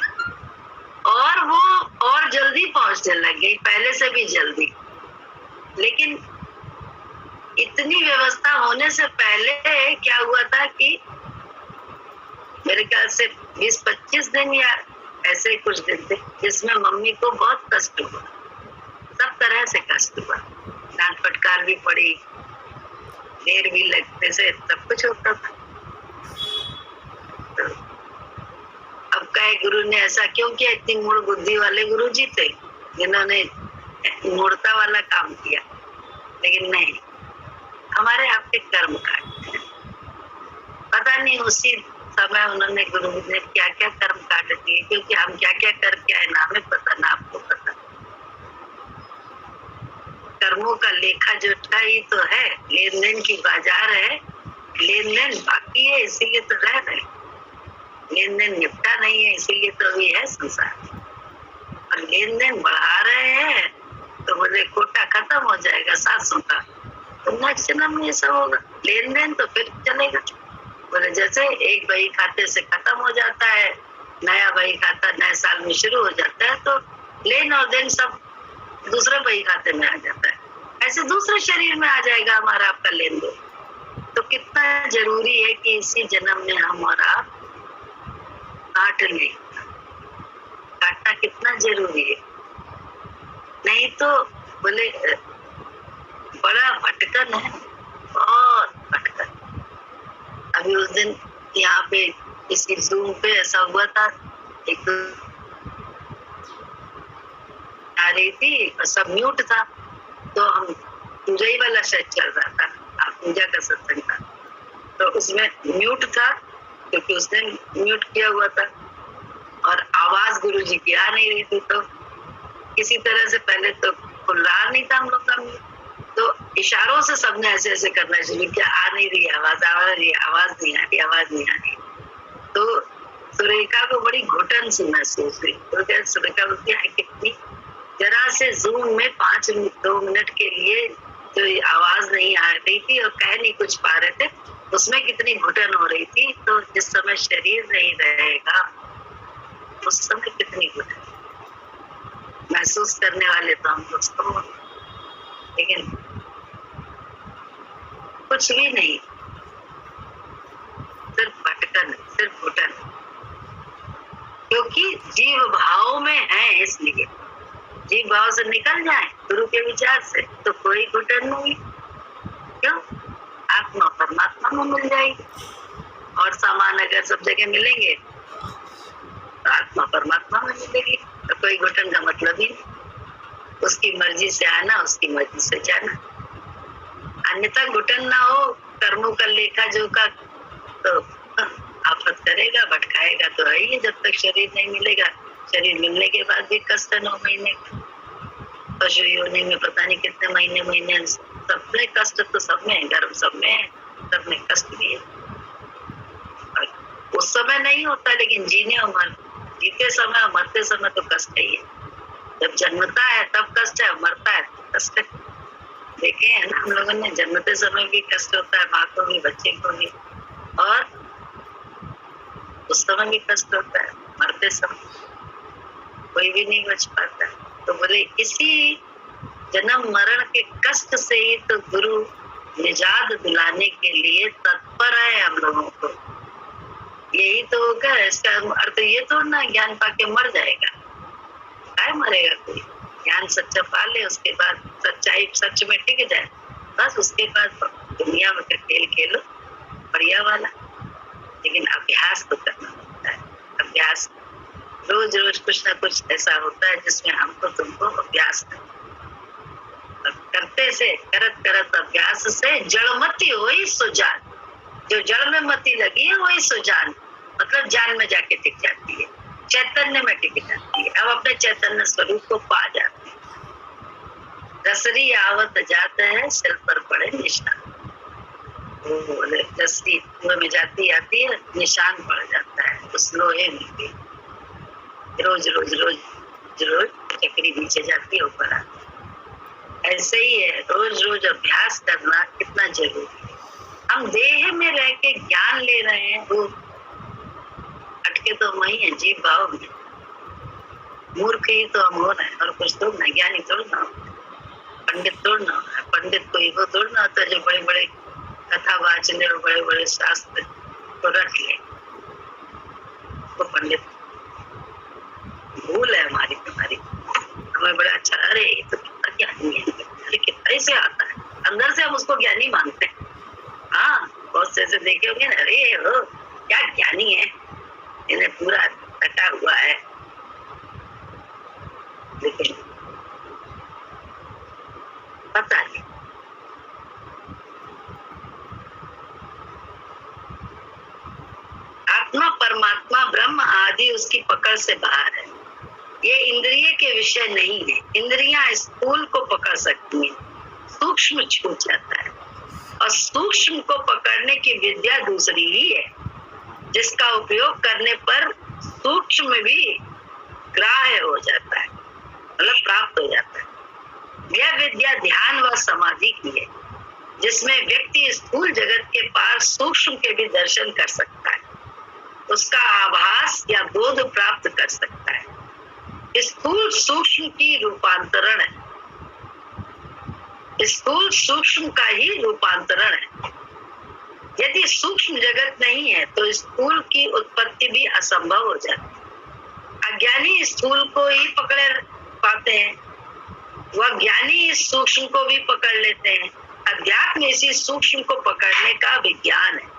और वो और जल्दी पहुंचने लग गई, पहले से भी जल्दी। लेकिन इतनी व्यवस्था होने से पहले क्या हुआ था कि मेरे ख्याल से 20-25 दिन या ऐसे कुछ दिन थे जिसमें मम्मी को बहुत कष्ट हुआ, सब तरह से कष्ट हुआ, डांट फटकार भी पड़ी, देर भी लगते से सब कुछ होता था। तो अब कहे गुरु ने ऐसा क्यों किया? इतनी मूढ़ बुद्धि वाले गुरु जी थे जिन्होंने मूर्ता वाला काम किया, लेकिन नहीं, हमारे आपके कर्म काट, पता नहीं उसी समय उन्होंने गुरु ने क्या क्या कर्म काट दिए, क्योंकि हम क्या क्या करके आए ना हमें पता ना आपको पता। कर्मों का लेखा जोखा ही तो है, लेन देन की बाजार है, लेन देन बाकी है इसीलिए तो रह रहे, लेन देन निपटा नहीं है इसीलिए तो अभी है संसार, और लेन देन बढ़ा रहे हैं तो बोले कोटा खत्म हो जाएगा सासों का, तो नेक्स्ट जन्म में ये सब होगा, लेन देन तो फिर चलेगा। बोले जैसे एक बही खाते से खत्म हो जाता है, नया बही खाता नए साल में शुरू हो जाता है, तो लेन और देन सब दूसरे बही खाते में आ जाता है, ऐसे दूसरे शरीर में आ जाएगा हमारा आपका लेन देन। तो कितना जरूरी है कि इसी जन्म में हम और आप काट लें, काटना कितना जरूरी है, नहीं तो बोले बड़ा भटकन है, बहुत भटकन। अभी उस दिन यहाँ पे इसी जूम पे ऐसा हुआ था, एक आ रही थी और सब म्यूट था, तो हम पूजा ही वाला शायद चल रहा था, आप पूजा का सत्संग था, तो उसमें म्यूट था क्योंकि उसने म्यूट किया हुआ था और आवाज गुरु जी की आ नहीं रही थी, तो किसी तरह से पहले तो खुल रहा नहीं था हम लोग का, तो इशारों से सबने ऐसे ऐसे करना शुरू किया, आ नहीं रही आवाज, आ रही आवाज नहीं आ रही, आवाज नहीं आ रही। तो सुरेखा को बड़ी घुटन सी महसूस हुई, तो क्या सुरेखा बोलती है कितनी जरा से जूम में 5-2 मिनट के लिए जो आवाज नहीं आ रही थी और कह नहीं कुछ पा रहे थे, उसमें कितनी घुटन हो रही थी। तो जिस समय शरीर नहीं रहेगा उस समय कितनी घुटन महसूस करने वाले तो हम दोस्तों, लेकिन कुछ भी नहीं, सिर्फ भटकन, सिर्फ घुटन, क्योंकि जीव भाव में है, इसलिए जीव भाव से निकल जाए गुरु के विचार से तो कोई घुटन नहीं, क्यों? आत्मा परमात्मा में मिल जाएगी, और सामान अगर सब जगह मिलेंगे तो आत्मा परमात्मा में मिलेगी, तो कोई घुटन का मतलब ही नहीं, उसकी मर्जी से आना, उसकी मर्जी से जाना, अन्यथा घुटन ना हो, कर्मों का लेखा जोखा तो आफत करेगा, भटकाएगा तो है ही, जब तक शरीर नहीं मिलेगा। शरीर मिलने के बाद भी कष्ट 9 महीने, पशु योनि में पता नहीं कितने महीने, सब में कष्ट, तो सब में गर्भ, सब में कष्ट भी है। उस समय नहीं होता, लेकिन जीते समय और मरते समय तो कष्ट ही है। जब जन्मता है तब कष्ट है, मरता है तो कष्ट है। देखे हैं ना हम लोगों ने, जन्मते समय भी कष्ट होता है, माँ को भी, बच्चे को भी, और उस समय भी कष्ट होता है, मरते समय कोई भी नहीं बच पाता। तो बोले इसी जन्म मरण के कष्ट से ही तो गुरु निजात दिलाने के लिए तत्पर है हम लोगों को। यही तो होगा, इसका अर्थ ये तो ना ज्ञान पाके मर जाएगा, क्या मरेगा कोई? ज्ञान सच्चा पा ले, उसके बाद सच्चाई सच में टिक जाए, बस उसके बाद दुनिया में खेल खेलो बढ़िया वाला। लेकिन अभ्यास तो करना होता है, अभ्यास रोज रोज कुछ ना कुछ ऐसा होता है जिसमें हमको तुमको अभ्यास करते से करत अभ्यास से जड़मती होई सुजान, जो जड़ में मती लगी है वही सुजान, मतलब जान में जाके टिक जाती है, चैतन्य में टिक जाती है, अब अपने चैतन्य स्वरूप को पा जाती है। रसरी आवत जाता है, सिर पर पड़े निशान, रसरी कुएं में जाती आती है, निशान पड़ जाता है उस लोहे में, रोज रोज रोज रोज चक्री नीचे जाती है, ऊपर आती है। ऐसे ही है, रोज रोज अभ्यास करना कितना जरूरी है। हम देह में रह के ज्ञान ले रहे हैं, वो अटके तो वही है जीव भाव में, मूर्ख ही तो हम हो रहे हैं, और कुछ तो ज्ञानी थोड़ा ना। पंडित थोड़ा ना होता है, पंडित कोई वो थोड़ा ना होता है जो बड़े बड़े कथा वाचने और बड़े बड़े शास्त्र को रट ले। वो पंडित भूल है हमारी हमें बड़ा अच्छा, अरे ये तो कितना ज्ञानी है, अरे कितना से आता है, अंदर से हम उसको ज्ञानी मानते हैं। हाँ, बहुत से ऐसे देखे होंगे ना, अरे हो क्या ज्ञानी है, इन्हें पूरा रटा हुआ है। लेकिन पता नहीं आत्मा, परमात्मा, ब्रह्म आदि उसकी पकड़ से बाहर है। ये इंद्रिय के विषय नहीं है। इंद्रियां स्थूल को पकड़ सकती हैं, सूक्ष्म छूट जाता है, और सूक्ष्म को पकड़ने की विद्या दूसरी ही है, जिसका उपयोग करने पर सूक्ष्म भी ग्राह्य हो जाता है, मतलब प्राप्त हो जाता है। यह विद्या ध्यान व समाधि की है, जिसमें व्यक्ति स्थूल जगत के पार सूक्ष्म के भी दर्शन कर सकता है, उसका आभास या बोध प्राप्त कर सकता है। स्थूल सूक्ष्म की रूपांतरण है, स्थूल सूक्ष्म का ही रूपांतरण है। यदि सूक्ष्म जगत नहीं है तो स्थूल की उत्पत्ति भी असंभव हो जाती है। अज्ञानी स्थूल को ही पकड़े पाते हैं, वह ज्ञानी इस सूक्ष्म को भी पकड़ लेते हैं। अध्यात्म इसी सूक्ष्म को पकड़ने का विज्ञान है।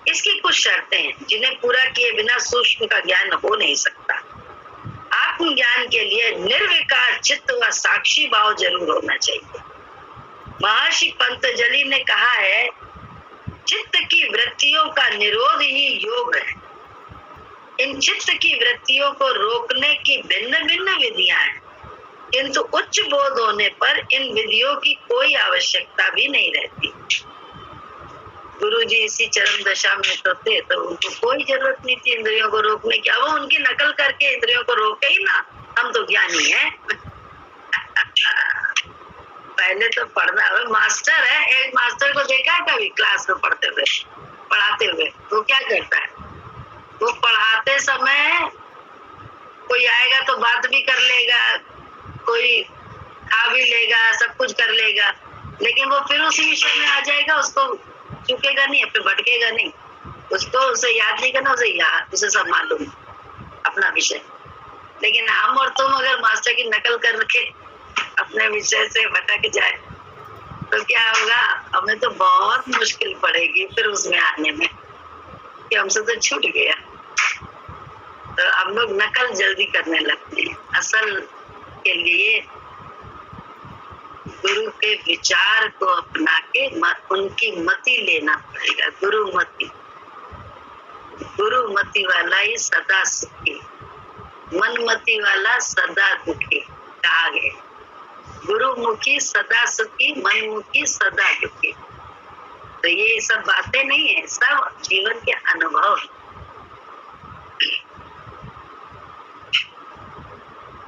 इसकी कुछ शर्तें हैं जिन्हें पूरा किए बिना सूक्ष्म का ज्ञान हो नहीं सकता। आत्मज्ञान के लिए निर्विकार चित्त व साक्षी भाव जरूर होना चाहिए। महर्षि पंतजलि ने कहा है, चित्त की वृत्तियों का निरोध ही योग है। इन चित्त की वृत्तियों को रोकने की भिन्न भिन्न विधियां हैं, किंतु उच्च बोध होने पर इन विधियों की कोई आवश्यकता भी नहीं रहती। गुरुजी इसी चरम दशा में तो थे, तो उनको कोई जरूरत नहीं थी इंद्रियों को रोकने की। वो उनकी नकल करके इंद्रियों को रोके ही ना, हम तो ज्ञानी हैं। पहले तो पढ़ना, मास्टर है, एक मास्टर को देखा है कभी क्लास में पढ़ाते हुए? वो क्या करता है, वो पढ़ाते समय कोई आएगा तो बात भी कर लेगा, कोई खा भी लेगा, सब कुछ कर लेगा, लेकिन वो फिर उसी विषय में आ जाएगा, उसको चुकेगा नहीं, फिर भटकेगा नहीं, उसको उसे याद नहीं करना, उसे सब मालूम अपना विषय। लेकिन हम और तुम अगर मास्टर की नकल करके अपने विषय से भटक जाए तो क्या होगा? हमें तो बहुत मुश्किल पड़ेगी फिर उसमें आने में, कि हमसे तो छूट गया। तो हम लोग नकल जल्दी करने लगते हैं। असल के लिए गुरु के विचार को अपना के उनकी मति लेना पड़ेगा। गुरुमति वाला ही सदा सुखी, मनमति वाला सदा दुखी कहा गया। गुरुमुखी सदा सुखी, मनमुखी सदा दुखी। तो ये सब बातें नहीं है, सब जीवन के अनुभव है।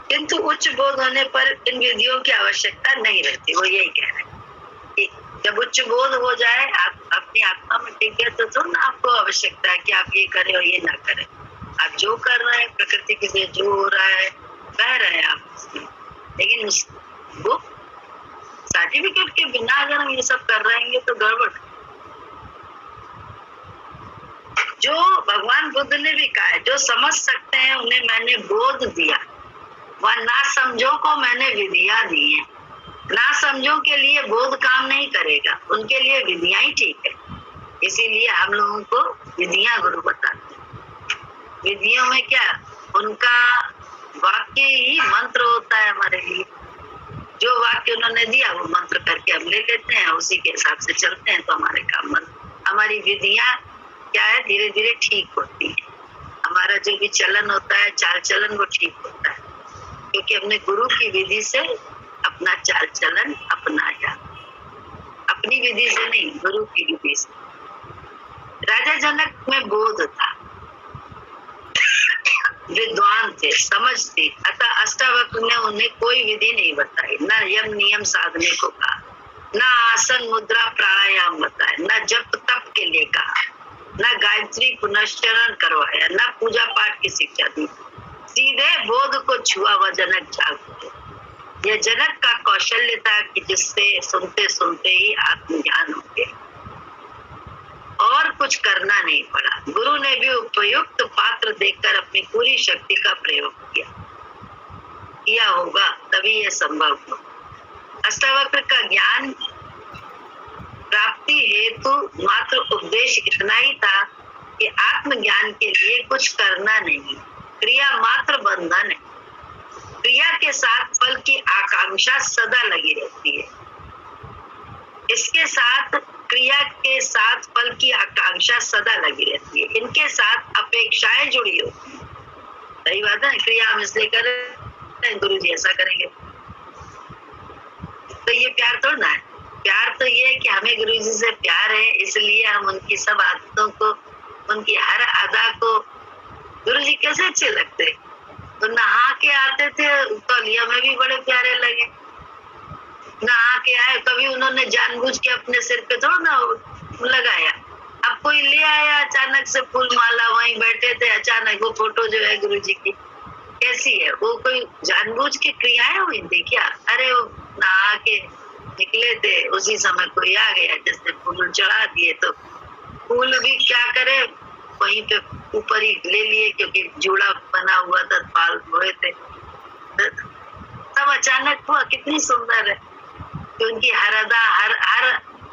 किंतु उच्च बोध होने पर इन विधियों की आवश्यकता नहीं रहती। वो यही कह रहे हैं कि जब उच्च बोध हो जाए, आप अपनी आत्मा में टिक गए, तो ना आपको आवश्यकता है कि आप ये करें और ये ना करें। आप जो कर रहे हैं, प्रकृति के लिए जो हो रहा है कह रहे हैं आप, लेकिन वो सर्टिफिकेट के बिना अगर हम ये सब कर रहे हैं तो गड़बड़। जो भगवान बुद्ध ने भी कहा है, जो समझ सकते हैं उन्हें मैंने बोध दिया, वह ना समझो को मैंने विधियां दी है। ना समझो के लिए बोध काम नहीं करेगा, उनके लिए विधियां ही ठीक है। इसीलिए हम लोगों को विधियां गुरु बताते हैं। विधियों में क्या, उनका वाक्य ही मंत्र होता है हमारे लिए। जो वाक्य उन्होंने दिया वो मंत्र करके हम ले लेते हैं, उसी के हिसाब से चलते हैं, तो हमारे काम हमारी विधियां क्या है, धीरे धीरे ठीक होती है। हमारा जो भी चलन होता है, चाल चलन, वो ठीक होता है, क्योंकि हमने गुरु की विधि से अपना चाल चलन अपनाया, अपनी विधि से नहीं, गुरु की विधि से। राजा जनक में बोध था, विद्वान थे, समझ थी, अतः अष्टावक्र ने उन्हें कोई विधि नहीं बताई, न यम नियम साधने को कहा, न आसन मुद्रा प्राणायाम बताया, न जप तप के लिए कहा, न गायत्री पुनश्चरण करवाया, न पूजा पाठ की शिक्षा दी। सीधे बोध को छुआ हुआ जनक जाग उठे। यह जनक का कौशल्य था कि जिससे सुनते सुनते ही आत्मज्ञान हो गया, और कुछ करना नहीं पड़ा। गुरु ने भी उपयुक्त पात्र देकर अपनी पूरी शक्ति का प्रयोग किया होगा, तभी यह संभव हो। अष्टावक्र का ज्ञान प्राप्ति हेतु मात्र उपदेश इतना ही था कि आत्मज्ञान के लिए कुछ करना नहीं, क्रिया मात्र बंधन है। क्रिया के साथ फल की आकांक्षा सदा लगी रहती है। इसके साथ क्रिया के साथ फल की आकांक्षा सदा लगी रहती है। इनके साथ अपेक्षाएं जुड़ी होती है। सही बात है, क्रिया हम इसलिए कर रहे हैं, गुरु जी ऐसा करेंगे, तो ये प्यार थोड़ा है। प्यार तो ये है कि हमें गुरु जी से प्यार है, इसलिए हम उनकी सब आदतों को, उनकी हर अदा को, गुरु जी कैसे अच्छे लगते, तो नहा के आते थे तौलिया में भी बड़े प्यारे लगे। नहा के आए, कभी उन्होंने जानबूझ के अपने सिर पे थोड़ा ना लगाया। अब कोई ले आया अचानक से फूल माला, वहीं बैठे थे, अचानक वो फोटो जो है गुरु जी की कैसी है, वो कोई जानबूझ के क्रियाएं हुई थी क्या? अरे वो नहा के निकले थे, उसी समय कोई आ गया, जैसे फूल चढ़ा दिए, तो फूल भी क्या करे, वहीं पे ऊपर ही ले लिए, क्योंकि जूड़ा बना हुआ था, पाल हुए थे। तब अचानक हुआ, कितनी सुंदर है कि उनकी हर अदा,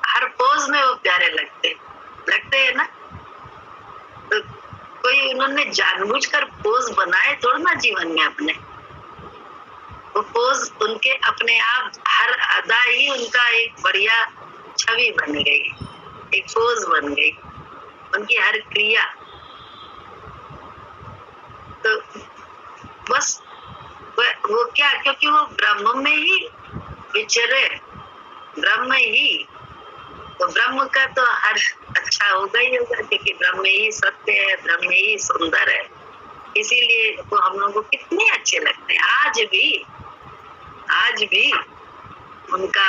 हर पोज में वो प्यारे लगते हैं ना। तो कोई उन्होंने जानबूझकर पोज बनाए थोड़ा ना जीवन में अपने, वो पोज उनके अपने आप, हर अदा ही उनका एक बढ़िया छवि बन गई, एक पोज बन गई, उनकी हर क्रिया। तो बस वो क्या, क्योंकि वो ब्रह्म में ही विचरे, ब्रह्म ही, तो ब्रह्म का तो हर अच्छा होगा ही होगा, क्योंकि ब्रह्म ही सत्य है, ब्रह्म ही सुंदर है, इसीलिए वो हम लोगों को कितने अच्छे लगते हैं। आज भी उनका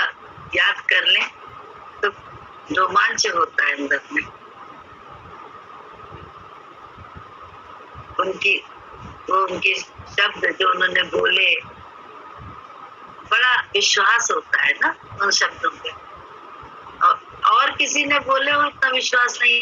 याद कर लें तो रोमांच होता है अंदर में। उनके शब्द जो उन्होंने बोले, बड़ा विश्वास होता है ना उन शब्दों पे, और किसी ने बोले हो इतना विश्वास नहीं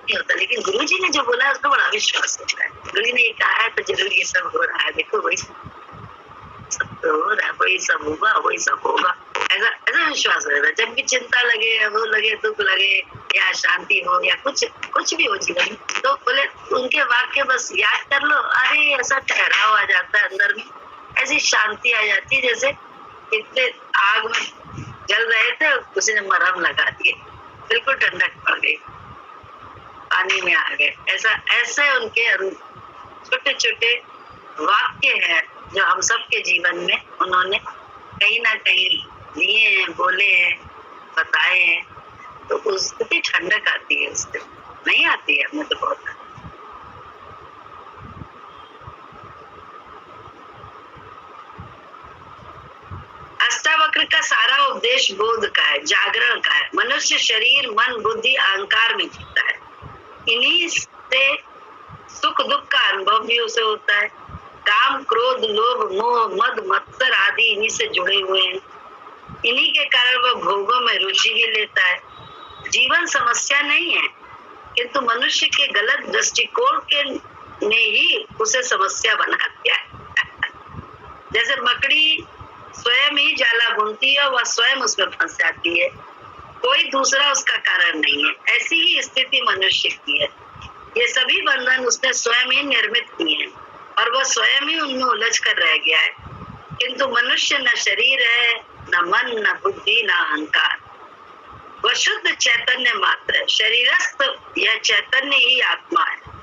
होता, लेकिन गुरु जी ने जो बोला है उसको बड़ा विश्वास होता है। गुरु जी ने ये कहा है तो जरूर ये सब हो रहा है, देखो वही सब तो हो रहा है, वही सब होगा, वही सब होगा, ऐसा विश्वास रहेगा। जब भी चिंता लगे, वो लगे, दुख लगे, या शांति हो, या कुछ भी हो जीवन में, तो बोले उनके वाक्य बस याद कर लो, अरे ऐसा ठहराव आ जाता है अंदर में, ऐसी शांति आ जाती है, जैसे इतने आग में जल रहे थे, किसी ने मरहम लगा दिए, बिल्कुल ठंडक पड़ गई, पानी में आ गए। ऐसे उनके छोटे छोटे वाक्य हैं जो हम सबके जीवन में उन्होंने कहीं ना कहीं दिए हैं, बोले हैं, बताए हैं, तो उसकी ठंडक आती है, उससे नहीं आती है हमें तो बहुत। अष्टावक्र का सारा उपदेश बोध का है, जागरण का है। मनुष्य शरीर, मन, बुद्धि, अहंकार में जीता है। इन्हीं से सुख दुख का अनुभव भी उसे होता है। काम, क्रोध, लोभ, मोह, मद, मत्सर आदि इन्हीं से जुड़े हुए हैं। इन्हीं के कारण वह भोगों में रुचि भी लेता है। जीवन समस्या नहीं है, किंतु मनुष्य के गलत दृष्टिकोण के ने ही उसे समस्या बना दिया है। जैसे मकड़ी स्वयं ही जाला बुनती है, वह स्वयं उसमें फंस जाती है, कोई दूसरा उसका कारण नहीं है। ऐसी ही स्थिति मनुष्य की है। ये सभी बंधन उसने स्वयं ही निर्मित किए हैं और वह स्वयं ही उनमें उलझ कर रह गया है। किंतु मनुष्य न शरीर है, न मन, न बुद्धि, न अहंकार, वह शुद्ध चैतन्य मात्र है। शरीरस्थ यह चैतन्य ही आत्मा है।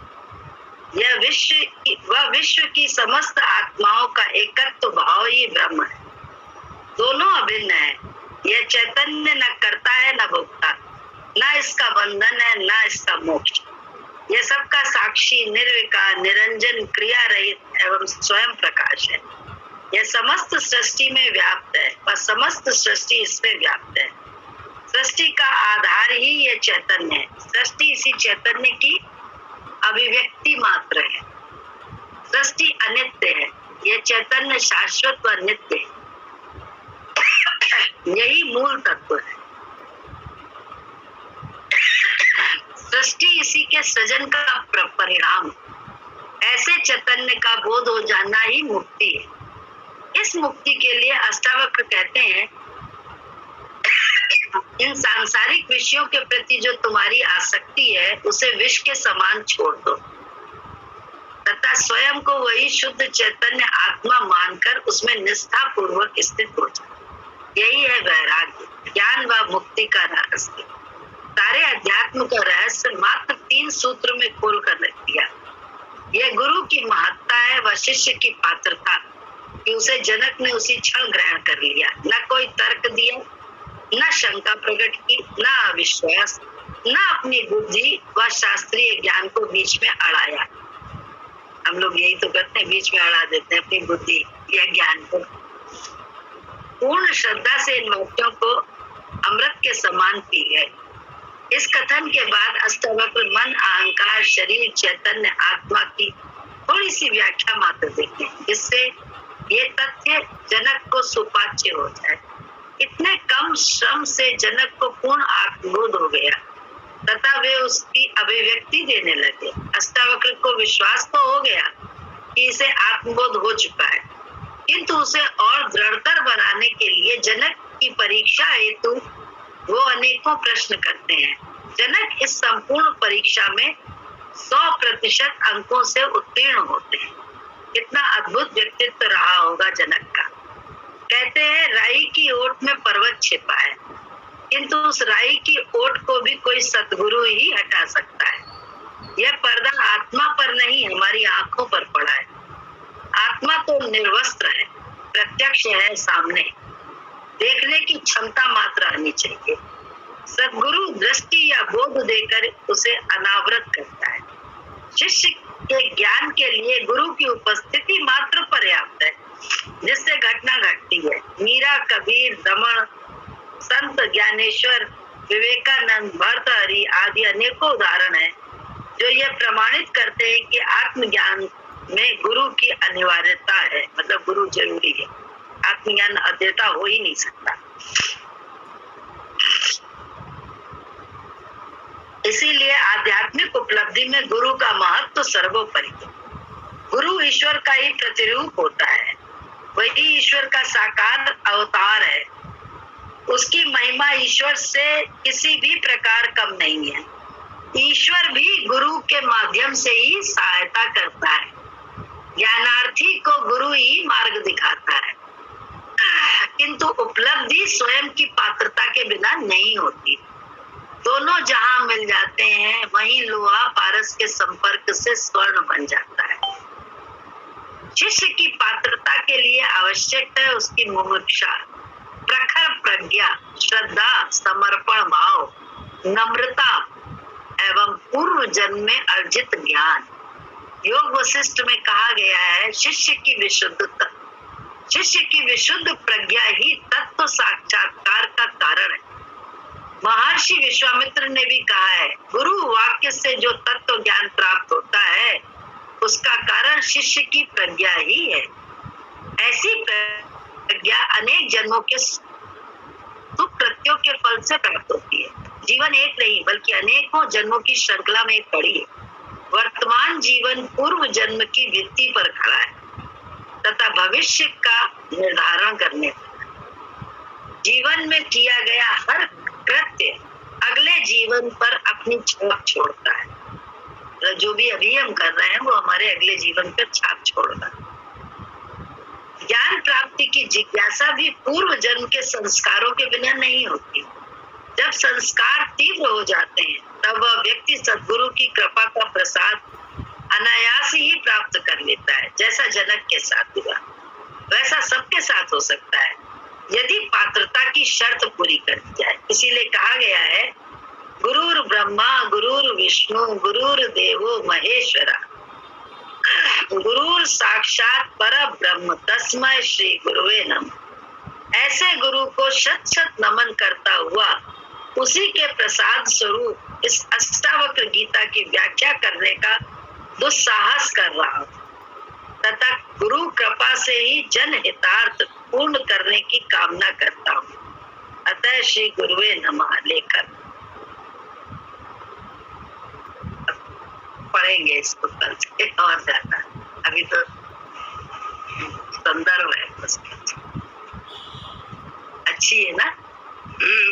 वह विश्व की समस्त आत्माओं का एकत्व भाव ही ब्रह्म है। दोनों अभिन्न है। यह चैतन्य न करता है न भोगता, न इसका बंधन है न इसका मोक्ष। यह सबका साक्षी, निर्विकार, निरंजन, क्रिया रहित एवं स्वयं प्रकाश है। यह समस्त सृष्टि में व्याप्त है और समस्त सृष्टि इसमें व्याप्त है। सृष्टि का आधार ही यह चैतन्य है। सृष्टि इसी चैतन्य की अभिव्यक्ति मात्र है। सृष्टि अनित्य है, यह चैतन्य शाश्वत व नित्य है। यही मूल तत्व है। सृष्टि इसी के सृजन का परिणाम। ऐसे चैतन्य का बोध हो जाना ही मुक्ति है। इस मुक्ति के लिए अष्टावक्र कहते हैं, इन सांसारिक विषयों के प्रति जो तुम्हारी आसक्ति है उसे विष के समान छोड़ दो तथा स्वयं को वही शुद्ध चैतन्य आत्मा मानकर उसमें निष्ठा पूर्वक स्थित हो जाओ। यही है वैराग्य, ज्ञान व मुक्ति का रहस्य। सारे अध्यात्म का रहस्य मात्र 3 सूत्र में खोल कर रख दिया। यह गुरु की महत्ता है व शिष्य की पात्रता कि उसे जनक ने उसी क्षण ग्रहण कर लिया। न कोई तर्क दिया, न शंका प्रकट की, न अविश्वास, न अपनी बुद्धि व शास्त्रीय ज्ञान को बीच में अड़ाया। हम लोग यही तो करते हैं, बीच में अड़ा देते हैं अपनी बुद्धि या ज्ञान को। पूर्ण श्रद्धा से इन वाक्यों को अमृत के समान पी गए। इस कथन के बाद अष्टावक्र मन, अहंकार, शरीर, चैतन्य, आत्मा की थोड़ी सी व्याख्या मात्र देते, जिससे ये तथ्य जनक को सुपाच्य हो जाए। इतने कम श्रम से जनक को पूर्ण आत्मबोध हो गया तथा वे उसकी अभिव्यक्ति देने लगे। अष्टावक्र को विश्वास तो हो गया कि इसे आत्मबोध हो चुका है, किंतु उसे और दृढ़तर बनाने के लिए जनक की परीक्षा हेतु वो अनेकों प्रश्न करते हैं। जनक इस संपूर्ण परीक्षा में 100% अंकों से उत्तीर्ण होते हैं। कितना अद्भुत व्यक्तित्व रहा होगा जनक का। कहते हैं, राई की ओट में पर्वत छिपा है, किंतु उस राई की ओट को भी कोई सद्गुरु ही हटा सकता है। यह पर्दा आत्मा पर नहीं, हमारी आंखों पर पड़ा है। आत्मा तो निर्वस्त्र है, प्रत्यक्ष है सामने, देखने की क्षमता मात्र आनी चाहिए। सद्गुरु दृष्टि या बोध देकर उसे अनावृत करता है। शिष्य के ज्ञान के लिए गुरु की उपस्थिति मात्र पर्याप्त है, जिससे घटना घटती है। मीरा, कबीर, रमण, संत ज्ञानेश्वर, विवेकानंद, भर्तहरि आदि अनेकों उदाहरण हैं जो ये प्रमाणित करते हैं कि आत्मज्ञान में गुरु की अनिवार्यता है, मतलब गुरु जरूरी है। आत्मज्ञान अध्येता हो ही नहीं सकता। इसीलिए आध्यात्मिक उपलब्धि में गुरु का महत्व सर्वोपरि है। गुरु ईश्वर का ही प्रतिरूप होता है, वही ईश्वर का साकार अवतार है। उसकी महिमा ईश्वर से किसी भी प्रकार कम नहीं है। ईश्वर भी गुरु के माध्यम से ही सहायता करता है। ज्ञानार्थी को गुरु ही मार्ग दिखाता है, किंतु उपलब्धि स्वयं की पात्रता के बिना नहीं होती। दोनों जहां मिल जाते हैं वहीं लोहा पारस के संपर्क से स्वर्ण बन जाता है। शिष्य की पात्रता के लिए आवश्यक है उसकी मुमुक्षा, प्रखर प्रज्ञा, श्रद्धा, समर्पण भाव, नम्रता एवं पूर्व जन्म में अर्जित ज्ञान। योग वशिष्ठ में कहा गया है, शिष्य की विशुद्ध प्रज्ञा ही तत्व साक्षात्कार का कारण है। महर्षि विश्वामित्र ने भी कहा है, गुरु वाक्य से जो तत्व ज्ञान प्राप्त होता है उसका कारण शिष्य की प्रज्ञा ही है। ऐसी प्रज्ञा अनेक जन्मों के सुकृत्यों के फल से प्राप्त होती है। जीवन एक नहीं बल्कि अनेकों जन्मों की श्रृंखला में पड़ी है। वर्तमान जीवन पूर्व जन्म की भित्ति पर खड़ा है तथा भविष्य का निर्धारण करने जीवन में किया गया हर कृत्य अगले जीवन पर अपनी छाप छोड़ता है। तो जो भी अभी हम कर रहे हैं वो हमारे अगले जीवन पर छाप छोड़ रहा है। ज्ञान प्राप्ति की जिज्ञासा भी पूर्व जन्म के संस्कारों के बिना नहीं होती। जब संस्कार तीव्र हो जाते हैं तब वह व्यक्ति सद्गुरु की कृपा का प्रसाद अनायास ही प्राप्त कर लेता है। जैसा जनक के साथ हुआ वैसा सबके साथ हो सकता है यदि पात्रता की शर्त पूरी कर दी जाए। इसीलिए कहा गया है, गुरुर ब्रह्मा गुरुर विष्णु गुरुर देवो महेश्वरा गुरुर साक्षात पर ब्रह्म तस्मै श्री गुरुवे नमः। ऐसे गुरु को शत शत नमन करता हुआ उसी के प्रसाद स्वरूप इस अष्टावक्र गीता की व्याख्या करने का दुस्साहस कर रहा हूं तथा गुरु कृपा से ही जन हितार्थ पूर्ण करने की कामना करता हूँ। अतः श्री गुरुवे नमः लेकर पढ़ेंगे इसको कल से और ज्यादा। अभी तो संदर्भ है उसकी। अच्छी है ना?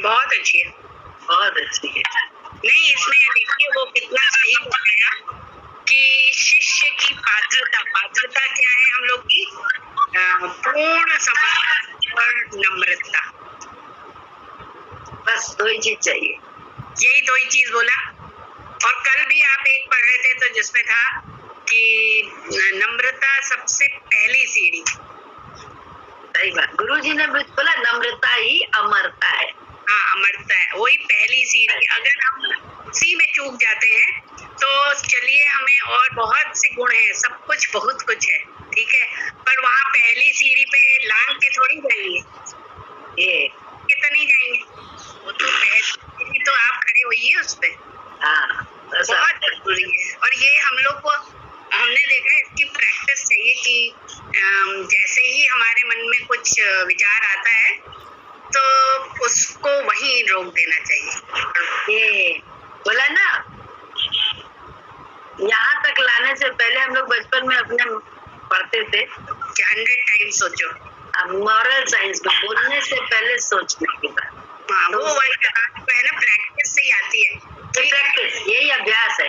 बहुत अच्छी है, बहुत अच्छी है। नहीं, इसमें देखिए वो कितना सही बताया कि शिष्य की पात्रता क्या है हम लोग की? पूर्ण समर्पण और नम्रता। बस दो ही चीज चाहिए, यही दो ही चीज बोला। और कल भी आप एक पढ़ रहे थे तो जिसमें था कि नम्रता सबसे पहली सीढ़ी। सही बात, गुरुजी ने भी बोला नम्रता ही अमरता है। हाँ, अमरता है, वही पहली सीढ़ी। अगर हम उसी में चूक जाते हैं तो चलिए, हमें और बहुत से गुण हैं, सब कुछ बहुत कुछ है, ठीक है, पर वहाँ पहली सीढ़ी पे लांग के थोड़ी जाएंगे, ये तो नहीं जाएंगे। वो तो पहली सीढ़ी तो आप खड़े होइए उस पे। हाँ, बहुत जरूरी है। और ये हम लोग को हमने देखा है, इसकी प्रैक्टिस चाहिए कि जैसे ही हमारे मन में कुछ विचार आता है तो उसको वहीं रोक देना चाहिए। ये बोला ना, यहाँ तक लाने से पहले हम लोग बचपन में अपने पढ़ते थे 100 टाइम्स सोचो। मॉरल साइंस में बोलने से पहले सोचने की बात। हाँ, वो है ना, प्रैक्टिस से ही आती है। तो प्रैक्टिस, यही अभ्यास है,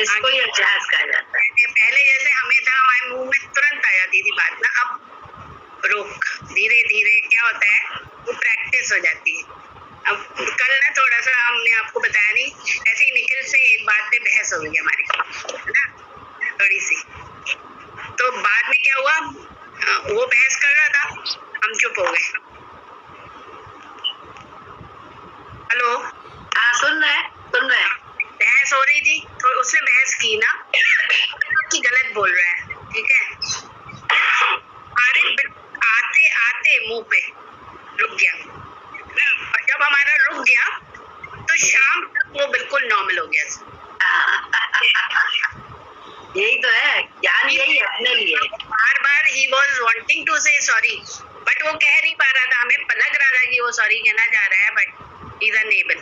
इसको ही अभ्यास कहा जाता है। पहले जैसे हमें था, हमारे मुंह में तुरंत आ जाती थी बात ना, अब रोक, धीरे धीरे क्या होता है, वो प्रैक्टिस हो जाती है। अब कल ना थोड़ा सा हमने आपको बताया नहीं, ऐसे ही निखिल से एक बात पे बहस हो गई हमारी, है ना, थोड़ी सी। तो बाद में क्या हुआ, वो बहस कर रहा था, हम चुप हो गए। हेलो, हाँ, सुन रहे हैं। बहस हो रही थी तो उसने बहस की ना कि गलत बोल रहा है, ठीक है, अरे आते आते मुंह पे रुक गया। और जब हमारा रुक गया तो शाम तक वो बिल्कुल नॉर्मल हो गया। यही तो है ज्ञान, यही है अपने लिए। बार बार ही वॉज वॉन्टिंग टू से सॉरी, बट वो कह नहीं पा रहा था। हमें लग रहा था कि वो सॉरी कहना चाह रहा है, बट इज अनेबल,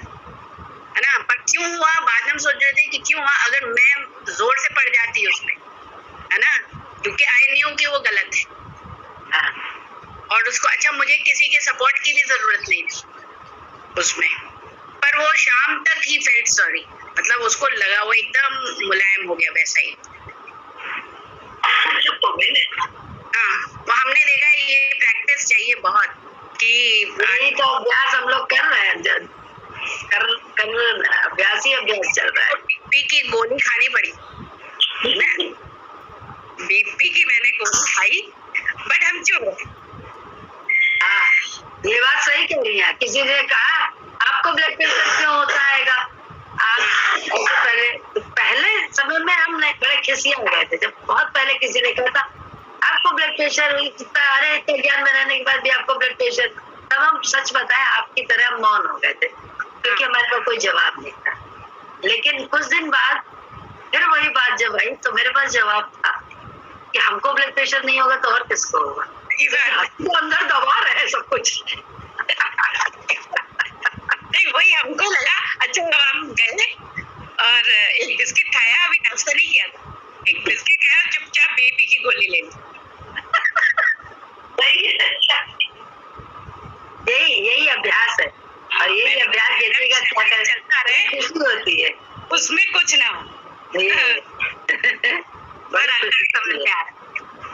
है ना। पर क्यों हुआ, बाद में हम सोच रहे थे कि क्यों हुआ, अगर मैं जोर से पड़ जाती उसमें, है ना, क्योंकि आई न्यू कि वो गलत है। और उसको, अच्छा, मुझे किसी के सपोर्ट की भी जरूरत नहीं थी उसमें, पर वो शाम तक ही फेल्ट सॉरी, मतलब उसको लगा, वो एकदम मुलायम हो गया वैसा ही। हाँ, तो हमने देखा ये प्रैक्टिस चाहिए बहुत, कि यही तो अभ्यास हम लोग कर रहे हैं, अभ्यास ही अभ्यास चल रहा है। बीपी की गोली खानी पड़ी, बीपी की मैंने गोली खाई, बट हम चुप। हाँ, ये बात सही कह रही है। किसी ने कहा आपको ब्लड प्रेशर क्यों होता है, आप पहले समय में हम बड़े खिसिया हो गए थे, जब बहुत पहले किसी ने कहा था आपको ब्लड प्रेशर, अरे इतने ज्ञान में रहने के बाद भी आपको ब्लड प्रेशर, तब हम सच बताएं आपकी तरह मौन हो गए थे, क्योंकि हमारे पास कोई जवाब नहीं था। लेकिन कुछ दिन बाद फिर वही बात जब आई तो मेरे पास जवाब था कि हमको ब्लड प्रेशर नहीं होगा तो और किसको होगा, तो अंदर दबा रहे सब कुछ। नहीं, वही हमको लगा। अच्छा, हम गए और एक बिस्किट खाया, अभी नाश्ता नहीं किया था, एक बिस्किट खाया, चुपचाप बीपी की गोली ले ली। यही अभ्यास है, और यही अभ्यास जैसे का क्या चलता रहे, खुशी होती है, उसमें कुछ ना हो।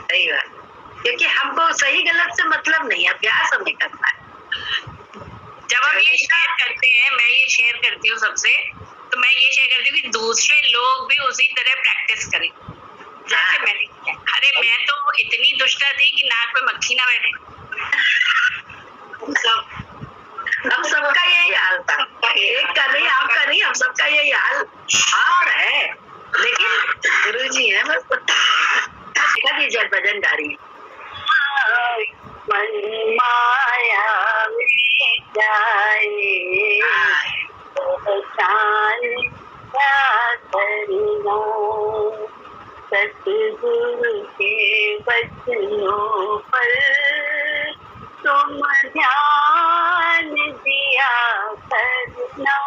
सही बात, क्योंकि हमको सही गलत से मतलब नहीं, अभ्यास हमें करना है। जब हम ये शेयर करते हैं, मैं ये शेयर करती हूँ सबसे, तो मैं ये शेयर करती हूँ कि दूसरे लोग भी उसी तरह प्रैक्टिस करें जैसे मैंने किया। अरे मैं तो इतनी दुष्टा थी कि नाक पे मक्खी ना बैठे। हम सबका यही हाल था, एक का नहीं, आपका नहीं, हम सबका यही हाल और है। लेकिन गुरुजी है, बस दिखा दीजिए भजन गारी। मन माया में जाए पहचान क्या करना, सतगुरु के बचनों पर तुम ध्यान दिया करना,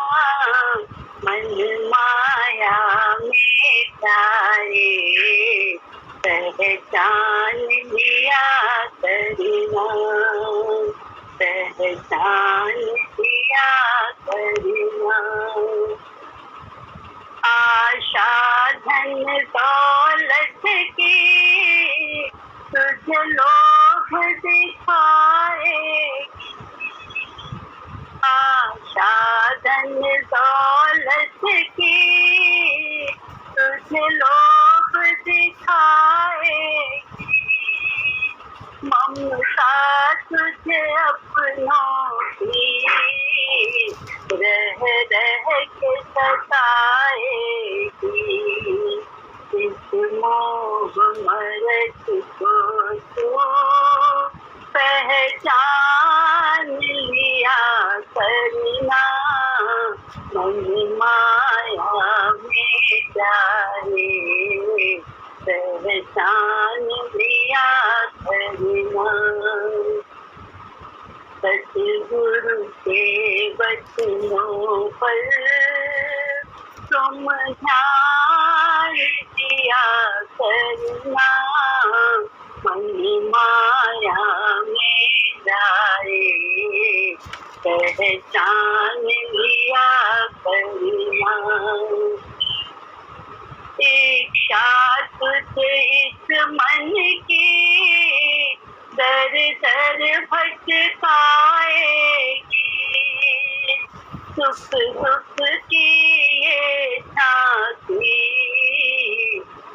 मन माया में प्यारे पहचान लिया करना, पहचान लिया करना। आशा धन दौलत की तुझ लोभ दिखाएगी, आशा धन दौलत की तुझ लोभ दिखाएगी, ममता तुझे अपनों की रह रह के सताएगी, इस मोह मरज को तू पहचान लिया करना, मन माया में जाए पहचान लिया करना। सतगुरु के वचनों पर तुम ध्यान दिया करना, मन माया में जाए पहचान लिया करना। इच्छा तुझे इस मन की दर दर भटकाएगी, सुख दुख की ये झांकी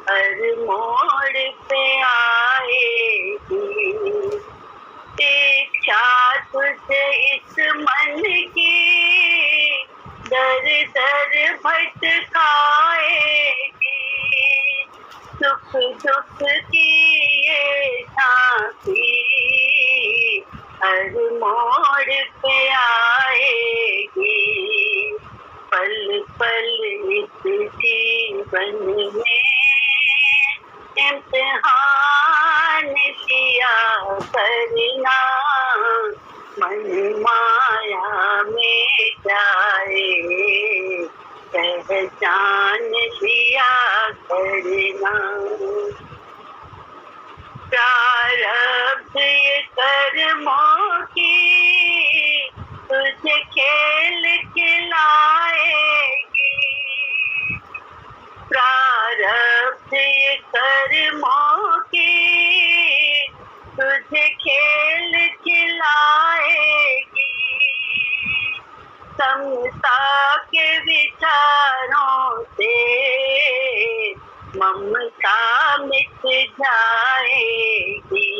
हर मोड़ पे आएगी। इच्छा तुझे इस मन की दर दर भटकाएगी, सुख दुख की ये झांकी हर मोड़ पे आएगी। पल पल इस जीवन में इम्तिहान किया करना, मन माया में जाए पहचान लिया करना। प्रारब्ध ये कर्मों की तुझे खेल खिलाएगी, प्रारब्ध ये कर्मों की तुझे खेल खिलाएगी, समता के विचारों से ममता मिट जाएगी,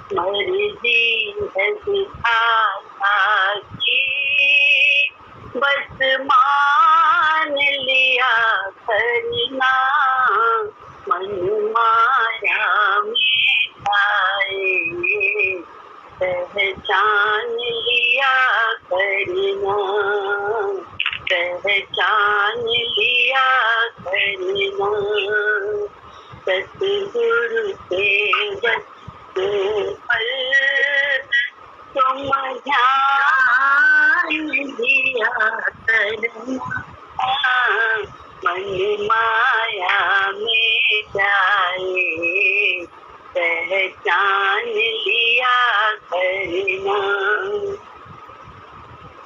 मर्जी है विधाता की बस मान लिया करना, मन माया में जाए पहचान लिया करना, पहचान लिया करना। सतगुरु के वचन पर तुम ध्यान दिया करना, मन माया में जाए पहचान लिया करना।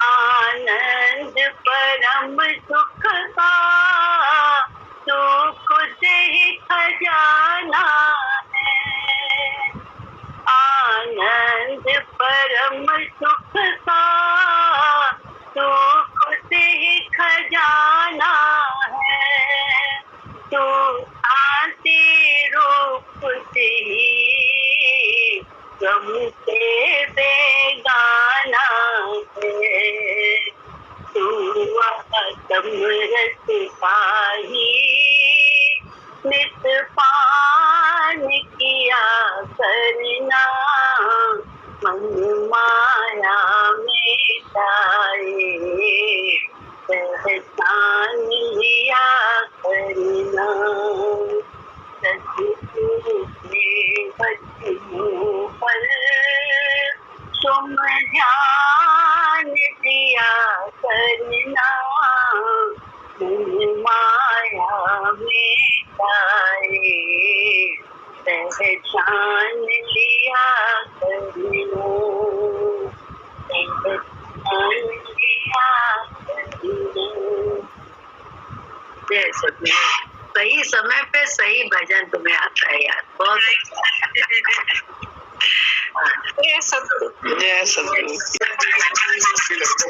आनंद परम सुख का तू खुद ही खजाना है, आनंद परम सुख का तू खुद ही खजाना है, तू आती रूप से ही गम से बेगाना है, तू समरस पाही नित पान किया करना, मन माया में जाए पहचान लिया करना। सतगुरु के जाए, पहचान लिया करो, पहचान लिया करो। जय सतगुरु। सही समय पे सही भजन तुम्हें आता है यार, बहुत जय सतगुरु। जय सतगुरु।